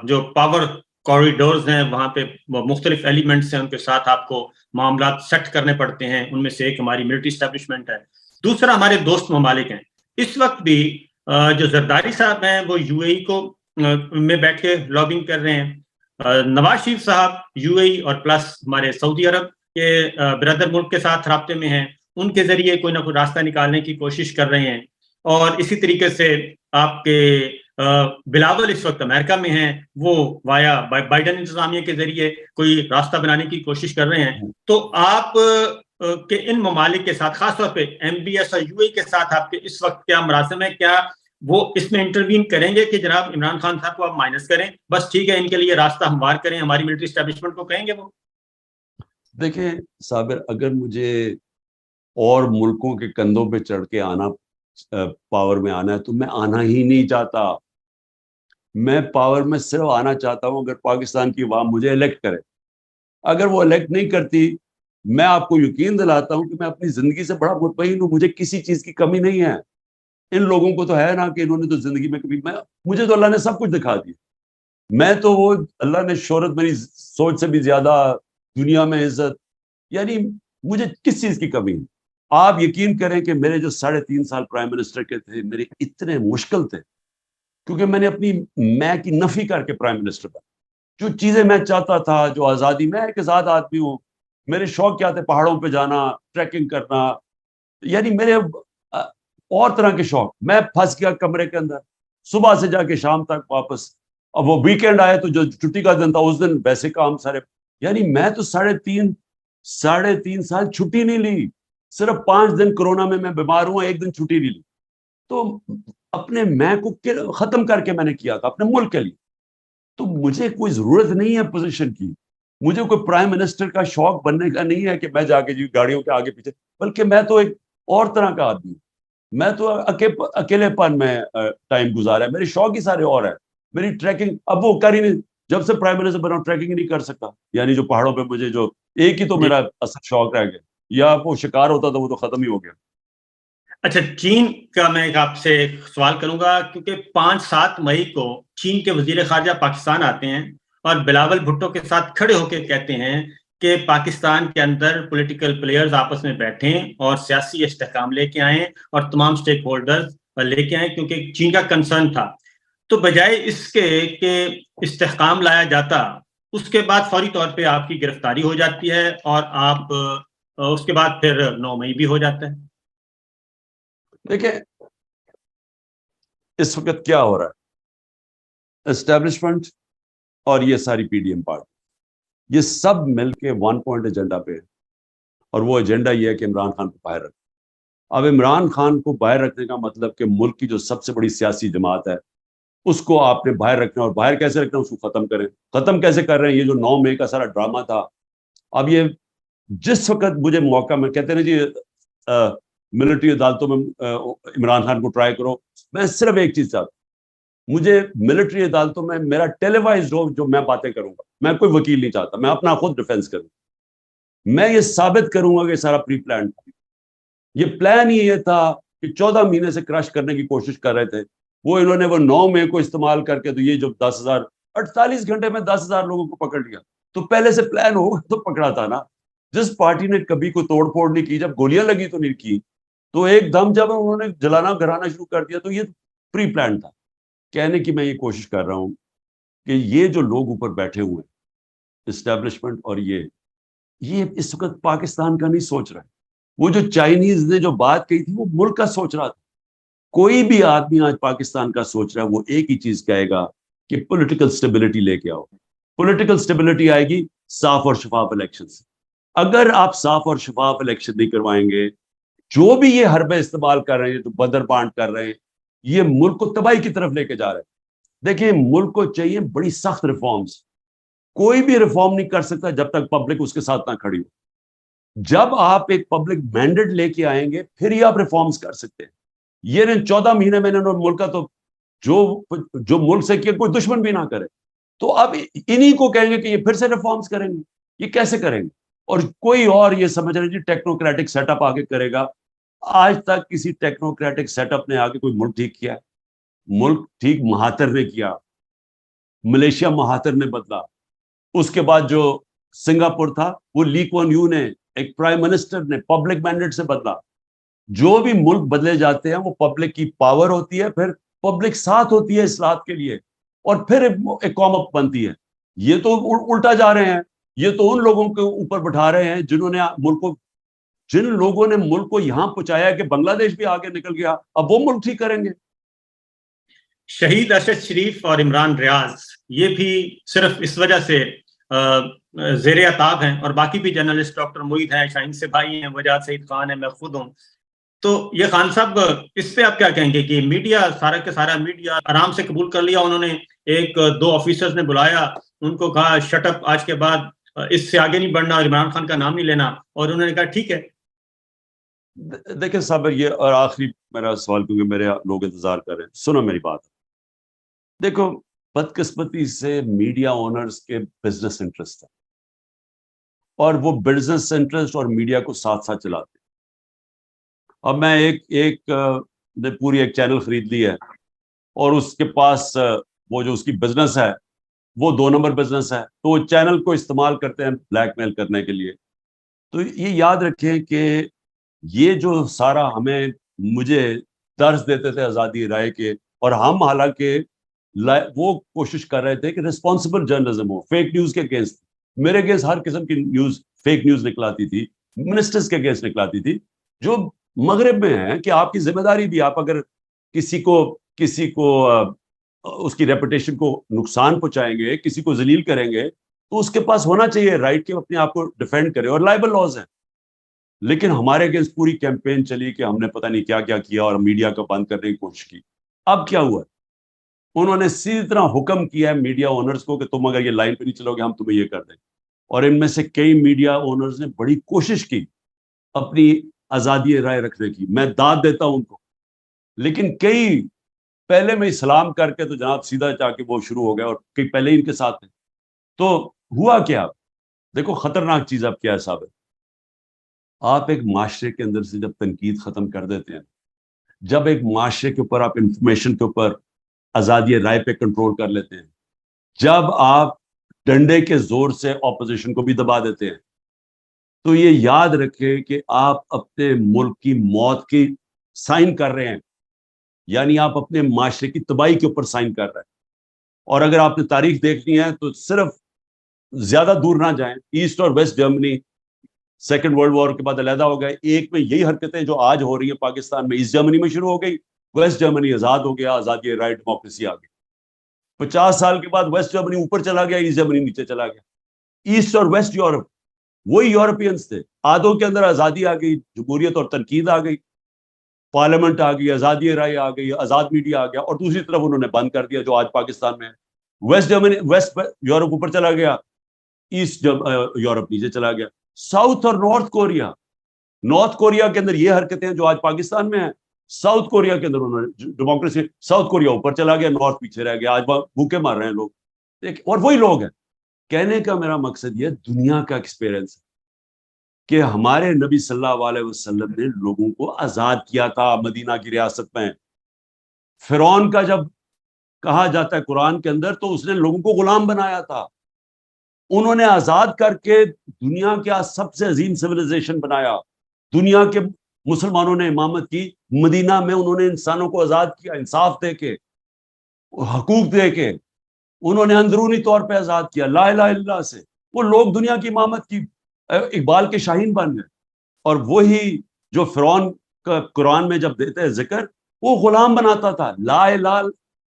جو پاور کوریڈورز ہیں وہاں پہ مختلف ایلیمنٹس ہیں، ان کے ساتھ آپ کو معاملات سیٹ کرنے پڑتے ہیں. ان میں سے ایک ہماری ملٹری اسٹیبلشمنٹ ہے، دوسرا ہمارے دوست ممالک ہیں. اس وقت بھی جو زرداری صاحب ہیں وہ یو اے ای کو میں بیٹھ کے لابنگ کر رہے ہیں. نواز شریف صاحب یو اے ای اور پلس ہمارے سعودی عرب کے برادر ملک کے ساتھ رابطے میں ہیں، ان کے ذریعے کوئی نہ کوئی راستہ نکالنے کی کوشش کر رہے ہیں. اور اسی طریقے سے آپ کے بلاول اس وقت امریکہ میں ہیں، وہ وایا بائیڈن انتظامیہ کے ذریعے کوئی راستہ بنانے کی کوشش کر رہے ہیں. تو آپ کہ ان ممالک کے ساتھ، خاص طور پہ ایم بی ایس اور یو اے کے ساتھ آپ کے اس وقت کیا مراسم ہے؟ کیا وہ اس میں انٹروین کریں گے کہ جناب عمران خان صاحب کو آپ مائنس کریں، بس ٹھیک ہے ان کے لیے راستہ ہموار کریں، ہماری ملٹری اسٹیبلشمنٹ کو کہیں گے وہ؟ دیکھیں صابر، اگر مجھے اور ملکوں کے کندھوں پہ چڑھ کے آنا، پاور میں آنا ہے، تو میں آنا ہی نہیں چاہتا. میں پاور میں صرف آنا چاہتا ہوں اگر پاکستان کی عوام مجھے الیکٹ کرے. اگر وہ الیکٹ نہیں کرتی، میں آپ کو یقین دلاتا ہوں کہ میں اپنی زندگی سے بڑا مطمئن ہوں، مجھے کسی چیز کی کمی نہیں ہے. ان لوگوں کو تو ہے نا کہ انہوں نے تو زندگی میں کبھی، مجھے تو اللہ نے سب کچھ دکھا دیا. میں تو وہ اللہ نے شہرت میری سوچ سے بھی زیادہ، دنیا میں عزت، یعنی مجھے کس چیز کی کمی ہے؟ آپ یقین کریں کہ میرے جو 3.5 سال پرائم منسٹر کے تھے، میرے اتنے مشکل تھے، کیونکہ میں نے اپنی میں کی نفی کر کے پرائم منسٹر بنا. جو چیزیں میں چاہتا تھا، جو آزادی، میں ایک آزاد آدمی ہوں. میرے شوق کیا تھے؟ پہاڑوں پہ جانا، ٹریکنگ کرنا، یعنی میرے اور طرح کے شوق. میں پھنس گیا کمرے کے اندر، صبح سے جا کے شام تک واپس. اب وہ ویکینڈ آئے تو جو چھٹی کا دن تھا اس دن ویسے کام سارے. یعنی میں تو 3.5 سال چھٹی نہیں لی. صرف 5 دن کورونا میں بیمار ہوا، 1 دن چھٹی نہیں لی. تو اپنے میں کو ختم کر کے میں نے کیا تھا اپنے ملک کے لیے. تو مجھے کوئی ضرورت نہیں ہے پوزیشن کی. مجھے کوئی پرائم منسٹر کا شوق بننے کا نہیں ہے کہ میں جا کے جی گاڑیوں کے آگے پیچھے، بلکہ میں تو ایک اور طرح کا آدمی ہوں. میں تو اکیلے پن میں ٹائم گزارا ہے. میرے شوق ہی سارے اور ہیں. میری ٹریکنگ اب وہ کر ہی نہیں، جب سے پرائم منسٹر بنا ٹریکنگ ہی نہیں کر سکتا. یعنی جو پہاڑوں پہ مجھے جو ایک ہی تو جی. میرا اصل شوق رہ گیا، یا وہ شکار ہوتا تو وہ تو ختم ہی ہو گیا. اچھا، چین کا میں آپ سے ایک سوال کروں گا، کیونکہ 5-7 مئی کو چین کے وزیر خارجہ پاکستان آتے ہیں اور بلاول بھٹو کے ساتھ کھڑے ہو کے کہتے ہیں کہ پاکستان کے اندر پولیٹیکل پلیئرز آپس میں بیٹھیں اور سیاسی استحکام لے کے آئیں اور تمام سٹیک ہولڈرز لے کے آئیں، کیونکہ چین کا کنسرن تھا. تو بجائے اس کے کہ استحکام لایا جاتا، اس کے بعد فوری طور پہ آپ کی گرفتاری ہو جاتی ہے اور آپ اس کے بعد پھر 9 مئی بھی ہو جاتا ہے. دیکھیں اس وقت کیا ہو رہا ہے، اسٹیبلشمنٹ اور یہ ساری پی ڈی ایم پارٹی، یہ سب مل کے 1 پوائنٹ ایجنڈا پہ ہے. اور وہ ایجنڈا یہ ہے کہ عمران خان کو باہر رکھنا. اب عمران خان کو باہر رکھنے کا مطلب کہ ملک کی جو سب سے بڑی سیاسی جماعت ہے اس کو آپ نے باہر رکھنا. اور باہر کیسے رکھنا؟ اس کو ختم کریں. ختم کیسے کر رہے ہیں؟ یہ جو 9 مئی کا سارا ڈرامہ تھا، اب یہ جس وقت مجھے موقع میں کہتے ہیں جی ملٹری عدالتوں میں عمران خان کو ٹرائی کرو، میں صرف ایک چیز چاہتا ہوں، مجھے ملٹری عدالتوں میں میرا ٹیلیوائزڈ ہو جو میں باتیں کروں گا. میں کوئی وکیل نہیں چاہتا، میں اپنا خود ڈیفینس کروں. میں یہ ثابت کروں گا کہ سارا پری پلان تھا. یہ پلان ہی یہ تھا کہ 14 مہینے سے کرش کرنے کی کوشش کر رہے تھے. وہ انہوں نے وہ 9 مئی کو استعمال کر کے تو یہ جو 10,000 48 گھنٹے میں 10,000 لوگوں کو پکڑ لیا. تو پہلے سے پلان ہوگا تو پکڑا تھا نا. جس پارٹی نے کبھی کوئی توڑ پھوڑ نہیں کی، جب گولیاں لگی تو نہیں کی، تو ایک دم جب انہوں نے جلانا گھرانا شروع کر دیا تو یہ پری پلان تھا. کہنے کی میں یہ کوشش کر رہا ہوں کہ یہ جو لوگ اوپر بیٹھے ہوئے ہیں اسٹیبلشمنٹ، اور یہ اس وقت پاکستان کا نہیں سوچ رہا ہے. وہ جو چائنیز نے جو بات کہی تھی وہ ملک کا سوچ رہا تھا. کوئی بھی آدمی آج پاکستان کا سوچ رہا ہے وہ ایک ہی چیز کہے گا کہ پولیٹیکل سٹیبلٹی لے کے آؤ. پولیٹیکل سٹیبلٹی آئے گی صاف اور شفاف الیکشن سے. اگر آپ صاف اور شفاف الیکشن نہیں کروائیں گے، جو بھی یہ حربے استعمال کر رہے ہیں، جو بدر بانٹ کر رہے ہیں، یہ ملک کو تباہی کی طرف لے کے جا رہے ہیں. دیکھیں ملک کو چاہیے بڑی سخت ریفارمز. کوئی بھی ریفارم نہیں کر سکتا جب تک پبلک اس کے ساتھ نہ کھڑی ہو. جب آپ ایک پبلک مینڈیٹ لے کے آئیں گے پھر ہی آپ ریفارمز کر سکتے ہیں. یہ 14 مہینے میں انہوں نے ملک کا تو جو ملک سے کیا کوئی دشمن بھی نہ کرے، تو اب انہی کو کہیں گے کہ یہ پھر سے ریفارمز کریں گے. یہ کیسے کریں گے؟ اور کوئی اور یہ سمجھ رہے جی ٹیکنوکریٹک سیٹ اپ آگے کرے گا. آج تک کسی ٹیکنوکریٹک سیٹ اپ نے آگے کوئی ملک ٹھیک کیا ہے؟ ملک ٹھیک مہاتر نے کیا، ملیشیا مہاتر نے بدلا. اس کے بعد جو سنگاپور تھا وہ لی کوان یو نے، ایک پرائم منسٹر نے پبلک مینڈیٹ سے بدلا. جو بھی ملک بدلے جاتے ہیں وہ پبلک کی پاور ہوتی ہے، پھر پبلک ساتھ ہوتی ہے اصلاحات کے لیے، اور پھر ایک قوم بنتی ہے. یہ تو الٹا جا رہے ہیں. یہ تو ان لوگوں کے اوپر بٹھا رہے ہیں جنہوں نے ملک کو جن لوگوں نے ملک کو یہاں پہنچایا کہ بنگلہ دیش بھی آگے نکل گیا, اب وہ ملک ٹھیک کریں گے. شہید ارشد شریف اور عمران ریاض یہ بھی صرف اس وجہ سے زیر عتاب ہیں, اور باقی بھی جرنلسٹ ڈاکٹر معید ہیں, شاہین سے بھائی ہیں, وجاد سعید خان ہیں, میں خود ہوں. تو یہ خان صاحب اس پہ آپ کیا کہیں گے کہ میڈیا سارا کے سارا میڈیا آرام سے قبول کر لیا, انہوں نے ایک دو آفیسرز نے بلایا, ان کو کہا شٹ اپ, آج کے بعد اس سے آگے نہیں بڑھنا اور عمران خان کا نام نہیں لینا, اور انہوں نے کہا ٹھیک ہے. دیکھیں صاحب, یہ اور آخری میرا سوال, کیونکہ میرے لوگ انتظار کر رہے ہیں, سنو میری بات. دیکھو بدقسمتی سے میڈیا اونرز کے بزنس انٹرسٹ ہے, اور وہ بزنس انٹرسٹ اور میڈیا کو ساتھ ساتھ چلاتے ہیں. اب میں ایک نے پوری ایک چینل خرید لی ہے, اور اس کے پاس وہ جو اس کی بزنس ہے وہ 2 نمبر بزنس ہے, تو وہ چینل کو استعمال کرتے ہیں بلیک میل کرنے کے لیے. تو یہ یاد رکھیں کہ یہ جو سارا مجھے درس دیتے تھے آزادی رائے کے, اور ہم حالانکہ وہ کوشش کر رہے تھے کہ ریسپانسبل جرنلزم ہو, فیک نیوز کے اگینسٹ. میرے اگینسٹ ہر قسم کی نیوز, فیک نیوز نکلاتی تھی, منسٹرز کے اگینسٹ نکلاتی تھی, جو مغرب میں ہیں کہ آپ کی ذمہ داری بھی, آپ اگر کسی کو اس کی ریپوٹیشن کو نقصان پہنچائیں گے, کسی کو ذلیل کریں گے, تو اس کے پاس ہونا چاہیے رائٹ کہ اپنے آپ کو ڈیفینڈ کرے, اور لائبل لاز ہیں. لیکن ہمارے اگینسٹ پوری کیمپین چلی کہ ہم نے پتہ نہیں کیا کیا کیا, اور میڈیا کو بند کرنے کی کوشش کی. اب کیا ہوا, انہوں نے سیدھی طرح حکم کیا ہے میڈیا اونرز کو کہ تم اگر یہ لائن پہ نہیں چلو گے ہم تمہیں یہ کر دیں. اور ان میں سے کئی میڈیا اونرز نے بڑی کوشش کی اپنی آزادی رائے رکھنے کی, میں داد دیتا ہوں ان کو, لیکن کئی پہلے میں سلام کر کے تو جناب سیدھا جا کے وہ شروع ہو گیا, اور کئی پہلے ان کے ساتھ ہیں. تو ہوا کیا, دیکھو خطرناک چیز اب کیا ہے صاحب, آپ ایک معاشرے کے اندر سے جب تنقید ختم کر دیتے ہیں, جب ایک معاشرے کے اوپر آپ انفارمیشن کے اوپر آزادی رائے پہ کنٹرول کر لیتے ہیں, جب آپ ڈنڈے کے زور سے اپوزیشن کو بھی دبا دیتے ہیں, تو یہ یاد رکھیں کہ آپ اپنے ملک کی موت کی سائن کر رہے ہیں, یعنی آپ اپنے معاشرے کی تباہی کے اوپر سائن کر رہے ہیں. اور اگر آپ نے تاریخ دیکھنی ہے تو صرف زیادہ دور نہ جائیں, ایسٹ اور west Germany second world war کے بعد علیحدہ ہو گئے, ایک میں یہی حرکتیں جو آج ہو رہی ہیں پاکستان میں, ایسٹ جرمنی میں شروع ہو گئی, ویسٹ جرمنی آزاد ہو گیا, آزادی رائے ڈیموکریسی آ گئی. 50 سال کے بعد ویسٹ جرمنی اوپر چلا گیا, ایسٹ جرمنی نیچے چلا گیا. ایسٹ اور ویسٹ یورپ وہی یورپینز تھے, آدھوں کے اندر آزادی آ گئی, جمہوریت اور تنقید آ گئی, پارلیمنٹ آ گئی, آزادی رائے آ گئی, آزاد میڈیا آ گیا, اور دوسری طرف انہوں نے بند کر دیا جو آج پاکستان میں ہے. ویسٹ جرمنی, ویسٹ یورپ اوپر چلا گیا, ایسٹ یورپ نیچے چلا گیا. ساؤتھ اور نارتھ کوریا کے اندر یہ حرکتیں جو آج پاکستان میں ہیں, ساؤتھ کوریا کے اندر انہوں نے ڈیموکریسی, ساؤتھ کوریا اوپر چلا گیا, نارتھ پیچھے رہ گیا, آج بھوکے مار رہے ہیں لوگ. اور وہی لوگ ہیں. کہنے کا میرا مقصد یہ دنیا کا ایکسپیرئنس ہے کہ ہمارے نبی صلی اللہ علیہ وسلم نے لوگوں کو آزاد کیا تھا مدینہ کی ریاست میں. فرعون کا جب کہا جاتا ہے قرآن کے اندر, تو اس نے لوگوں کو غلام بنایا تھا. انہوں نے آزاد کر کے دنیا کا سب سے عظیم سویلائزیشن بنایا. دنیا کے مسلمانوں نے امامت کی, مدینہ میں انہوں نے انسانوں کو آزاد کیا, انصاف دے کے, حقوق دے کے, انہوں نے اندرونی طور پہ آزاد کیا لا الہ الا اللہ سے. وہ لوگ دنیا کی امامت کی, اقبال کے شاہین بن گئے. اور وہی جو فرعون کا قرآن میں جب دیتے ہیں ذکر, وہ غلام بناتا تھا. لا الہ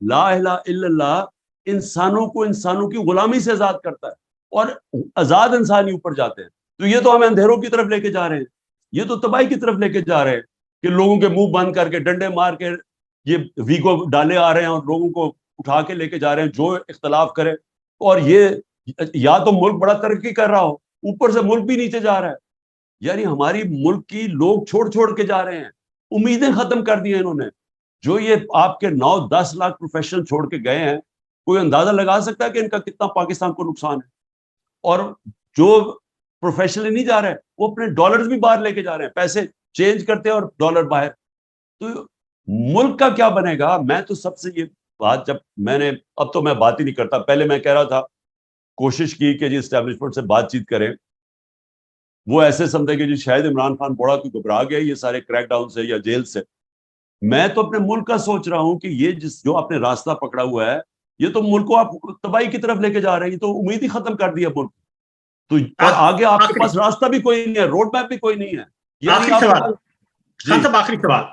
الا اللہ انسانوں کی غلامی سے آزاد کرتا ہے, اور آزاد انسانی اوپر جاتے ہیں. تو یہ تو ہمیں اندھیروں کی طرف لے کے جا رہے ہیں, یہ تو تباہی کی طرف لے کے جا رہے ہیں کہ لوگوں کے منہ بند کر کے, ڈنڈے مار کے, یہ ویگو ڈالے آ رہے ہیں اور لوگوں کو اٹھا کے لے کے جا رہے ہیں جو اختلاف کرے. اور یہ یا تو ملک بڑا ترقی کر رہا ہو, اوپر سے ملک بھی نیچے جا رہا ہے. یعنی ہماری ملک کی لوگ چھوڑ کے جا رہے ہیں, امیدیں ختم کر دی ہیں انہوں نے. جو یہ آپ کے 9-10 لاکھ پروفیشنل چھوڑ کے گئے ہیں, کوئی اندازہ لگا سکتا ہے کہ ان کا کتنا پاکستان کو نقصان ہے. اور جو پروفیشنلی نہیں جا رہے وہ اپنے ڈالرز بھی باہر لے کے جا رہے ہیں, پیسے چینج کرتے ہیں اور ڈالر باہر. تو ملک کا کیا بنے گا؟ میں تو سب سے یہ بات, جب میں نے, اب تو میں بات ہی نہیں کرتا, پہلے میں کہہ رہا تھا, کوشش کی کہ جی اسٹیبلشمنٹ سے بات چیت کریں. وہ ایسے سمجھے کہ جی شاید عمران خان بڑا کوئی گھبرا گیا یہ سارے کریک ڈاؤن سے یا جیل سے. میں تو اپنے ملک کا سوچ رہا ہوں کہ یہ جو آپ نے راستہ پکڑا ہوا ہے, یہ تو ملک کو آپ تباہی کی طرف لے کے جا رہے ہیں. یہ تو امید ہی ختم کر دی ہے ملک. تو اور آگے آپ کے پاس راستہ بھی کوئی نہیں ہے, روڈ میپ بھی کوئی نہیں ہے. آخری سوال خان صاحب، آخری سوال.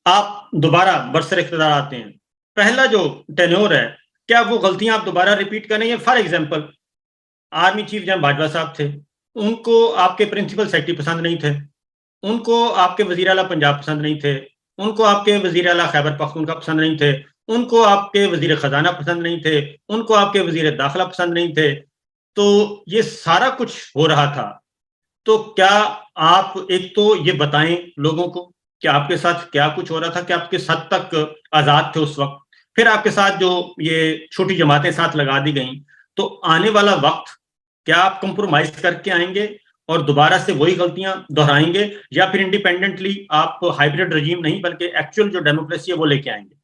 آپ دوبارہ برسر اقتدار آتے ہیں، پہلا جو ٹینور ہے کیا وہ غلطیاں آپ دوبارہ ریپیٹ کریں گے؟ For example army chief general Bajwa صاحب تھے، ان کو آپ کے پرنسپل سیکرٹری پسند نہیں تھے، ان کو آپ کے وزیر اعلیٰ پنجاب پسند نہیں تھے، ان کو آپ کے وزیر اعلیٰ خیبر پختونخوا پسند نہیں تھے، ان کو آپ کے وزیر خزانہ پسند نہیں تھے، ان کو آپ کے وزیر داخلہ پسند نہیں تھے. تو یہ سارا کچھ ہو رہا تھا، تو کیا آپ ایک تو یہ بتائیں لوگوں کو کہ آپ کے ساتھ کیا کچھ ہو رہا تھا، کہ آپ کس حد تک آزاد تھے اس وقت، پھر آپ کے ساتھ جو یہ چھوٹی جماعتیں ساتھ لگا دی گئیں، تو آنے والا وقت کیا آپ کمپرومائز کر کے آئیں گے اور دوبارہ سے وہی غلطیاں دہرائیں گے، یا پھر انڈیپینڈنٹلی آپ ہائیبریڈ رجیم نہیں بلکہ ایکچوئل جو ڈیموکریسی ہے وہ لے کے آئیں گے؟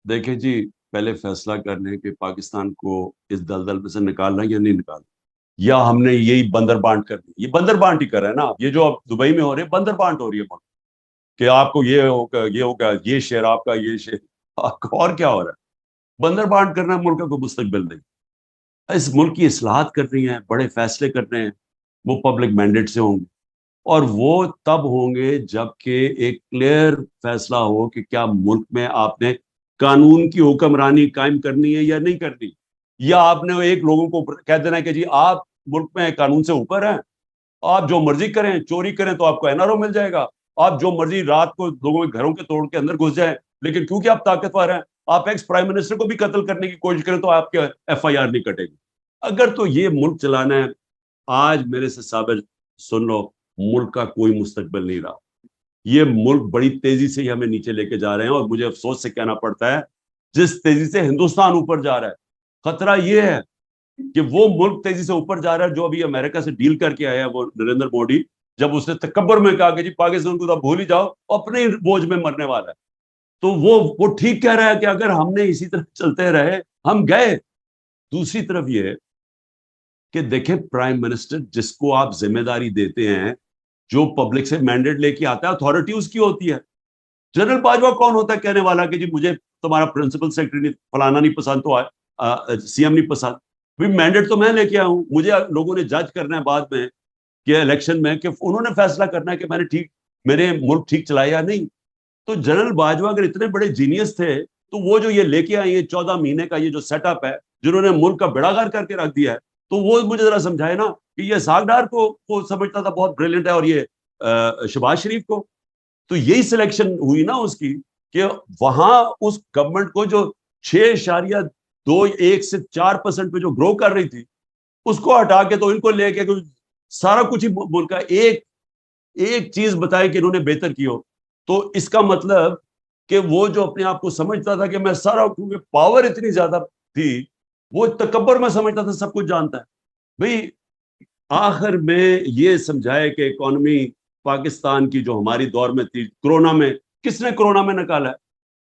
دیکھیں جی، پہلے فیصلہ کر لیں کہ پاکستان کو اس دلدل میں سے نکالنا یا نہیں نکالنا، یا ہم نے یہی بندر بانٹ کر دی. یہ بندر بانٹ ہی کر رہا ہے نا. یہ جو اب دبئی میں ہو رہے بندر بانٹ ہو رہی ہے ملک، کہ آپ کو یہ ہوگا، یہ ہوگا، یہ شہر آپ کا، یہ شہر آپ کا، اور کیا ہو رہا ہے؟ بندر بانٹ کرنا ملک کا کوئی مستقبل نہیں. اس ملک کی اصلاحات کر رہی ہیں، بڑے فیصلے کر رہے ہیں، وہ پبلک مینڈیٹ سے ہوں گے، اور وہ تب ہوں گے جب کہ ایک کلیئر فیصلہ ہو کہ کیا ملک میں آپ نے قانون کی حکمرانی قائم کرنی ہے یا نہیں کرنی، یا آپ نے ایک لوگوں کو کہہ دینا ہے کہ جی آپ ملک میں قانون سے اوپر ہیں، آپ جو مرضی کریں، چوری کریں تو آپ کو این آر او مل جائے گا، آپ جو مرضی رات کو لوگوں کے گھروں کے توڑ کے اندر گھس جائیں، لیکن کیونکہ آپ طاقتور ہیں آپ ایکس پرائم منسٹر کو بھی قتل کرنے کی کوشش کریں تو آپ کے ایف آئی آر نہیں کٹے گی. اگر تو یہ ملک چلانا ہے، آج میرے سے ثابت سن لو، ملک کا کوئی مستقبل نہیں رہا. یہ ملک بڑی تیزی سے ہی ہمیں نیچے لے کے جا رہے ہیں، اور مجھے افسوس سے کہنا پڑتا ہے جس تیزی سے ہندوستان اوپر جا رہا ہے، خطرہ یہ ہے کہ وہ ملک تیزی سے اوپر جا رہا ہے جو ابھی امریکہ سے ڈیل کر کے آیا ہے، وہ نریندر مودی، جب اس نے تکبر میں کہا کہ جی پاکستان کو تو بھول ہی جاؤ، اپنے ہی بوجھ میں مرنے والا ہے. تو وہ ٹھیک کہہ رہا ہے کہ اگر ہم نے اسی طرح چلتے رہے ہم گئے. دوسری طرف یہ کہ دیکھیں پرائم منسٹر جس کو آپ ذمہ داری دیتے ہیں، جو پبلک سے مینڈیٹ لے کے آتا ہے، اتھارٹی اس کی ہوتی ہے. جنرل باجوہ کون ہوتا ہے کہنے والا کہ جی مجھے تمہارا پرنسپل سیکرٹری نہیں فلانا نہیں پسند تو سی ایم نہیں پسند؟ مینڈیٹ تو میں لے کے آیا ہوں، مجھے لوگوں نے جج کرنا ہے بعد میں کہ الیکشن میں، کہ انہوں نے فیصلہ کرنا ہے کہ میں نے میرے ملک ٹھیک چلایا یا نہیں. تو جنرل باجوہ اگر اتنے بڑے جینیس تھے تو وہ جو یہ لے کے آئے ہیں 14 مہینے کا یہ جو سیٹ اپ ہے، جنہوں نے ملک کا بیڑا غرق کر کے رکھ دیا ہے، تو وہ مجھے ذرا سمجھائے نا کہ یہ اسحاق ڈار کو سمجھتا تھا بہت بریلینٹ ہے، اور یہ شہباز شریف کو. تو یہی سلیکشن ہوئی نا اس کی، کہ وہاں اس گورنمنٹ کو جو 6.21 سے 4% پہ جو گرو کر رہی تھی، اس کو ہٹا کے تو ان کو لے کے سارا کچھ ہی ملک کا ایک چیز بتائے کہ انہوں نے بہتر کی ہو. تو اس کا مطلب کہ وہ جو اپنے آپ کو سمجھتا تھا کہ میں سارا، کیونکہ پاور اتنی زیادہ تھی، وہ تکبر میں سمجھتا تھا سب کچھ جانتا ہے. بھئی آخر میں یہ سمجھائے کہ اکانومی پاکستان کی جو ہماری دور میں تھی، کرونا میں کس نے کرونا میں نکالا ہے؟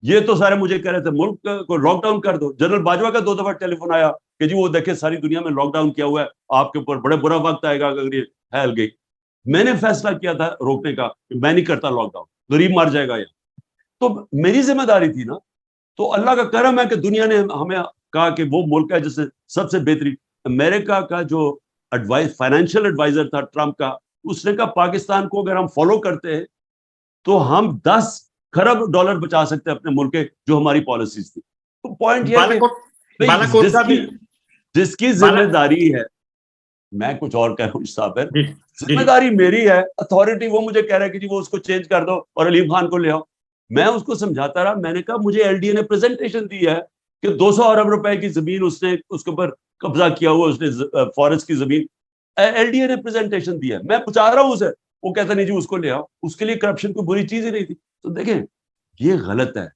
یہ تو سارے مجھے کہہ رہے تھے ملک کو لاک ڈاؤن کر دو. جنرل باجوہ کا 2 دفعہ ٹیلی فون آیا کہ جی وہ دیکھیں ساری دنیا میں لاک ڈاؤن کیا ہوا ہے، آپ کے اوپر بڑے برا وقت آئے گا اگر یہ پھیل گئی. میں نے فیصلہ کیا تھا روکنے کا کہ میں نہیں کرتا لاک ڈاؤن، غریب مر جائے گا یہاں. تو میری ذمہ داری تھی نا. تو اللہ کا کرم ہے کہ دنیا نے ہمیں کہا کہ وہ ملک ہے جس سے سب سے بہترین. امریکہ کا جو فائنینشیل ایڈوائزر تھا ٹرمپ کا، اس نے کہا پاکستان کو اگر ہم فالو کرتے ہیں تو ہم 10 خرب ڈالر بچا سکتے ہیں اپنے ملک کے، جو ہماری پالیسیز تھی. تو پوائنٹ یہ ہے کہ جس کی ذمہ داری ہے، میں کچھ اور کہہ رہا ہوں صاحب، ذمہ داری میری ہے، اتھارٹی وہ مجھے کہہ رہا ہے کہ جی وہ اس کو چینج کر دو اور علیم خان کو لے آؤ. میں اس کو سمجھاتا رہا. میں نے کہا مجھے ایل ڈی اے نے پریزنٹیشن دی ہے کہ 200 ارب روپے کی زمین اس نے اس کے اوپر قبضہ کیا ہوا، اس نے فارسٹ کی زمین، ایل ڈی اے نے پریزنٹیشن دی ہے، میں پہنچا رہا ہوں اسے. وہ کہتا نہیں جی اس کو لے آؤ، اس کے لیے کرپشن کوئی بری چیز ہی نہیں تھی. تو دیکھیں یہ غلط ہے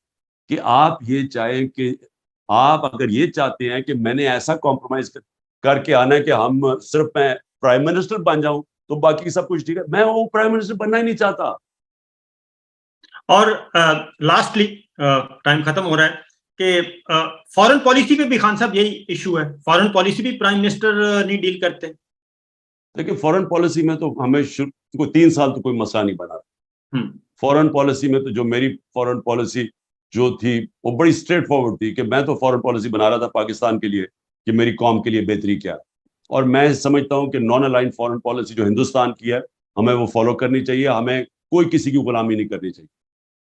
کہ آپ یہ چاہیں کہ آپ اگر یہ چاہتے ہیں کہ میں نے ایسا کمپرومائز کر کے آنا ہے کہ ہم صرف میں پرائم منسٹر بن جاؤں تو باقی سب کچھ ٹھیک ہے، میں وہ پرائم منسٹر بننا ہی نہیں چاہتا. اور لاسٹلی ٹائم ختم ہو رہا ہے کہ فارن پالیسی پہ بھی خان صاحب یہی ایشو ہے، فارن پالیسی بھی پرائم منسٹر نہیں ڈیل کرتے. لیکن فارن پالیسی میں تو ہمیں 3 سال تو کوئی مسئلہ نہیں بنا. فارن پالیسی میں تو جو میری فارن پالیسی جو تھی وہ بڑی اسٹریٹ فارورڈ تھی، کہ میں تو فارن پالیسی بنا رہا تھا پاکستان کے لیے کہ میری قوم کے لیے بہتری کیا. اور میں سمجھتا ہوں کہ نان الائن فارن پالیسی جو ہندوستان کی ہے ہمیں وہ فالو کرنی چاہیے, ہمیں کوئی کسی کی غلامی نہیں کرنی چاہیے.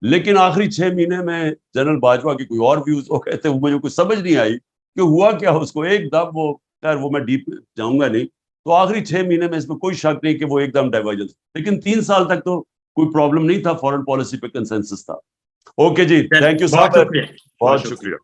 لیکن آخری 6 مہینے میں جنرل باجوہ کی کوئی اور ویوز ہو گئے تھے, وہ مجھے کچھ سمجھ نہیں آئی کہ ہوا کیا اس کو ایک دم. وہ خیر وہ میں ڈیپ جاؤں گا نہیں. تو آخری 6 مہینے میں اس میں کوئی شک نہیں کہ وہ ایک دم ڈائیورجنس, لیکن 3 سال تک تو کوئی پرابلم نہیں تھا, فورن پالیسی پہ کنسنسس تھا. اوکے جی, تھینک یو بہت صاحب, شکریہ. بہت شکریہ.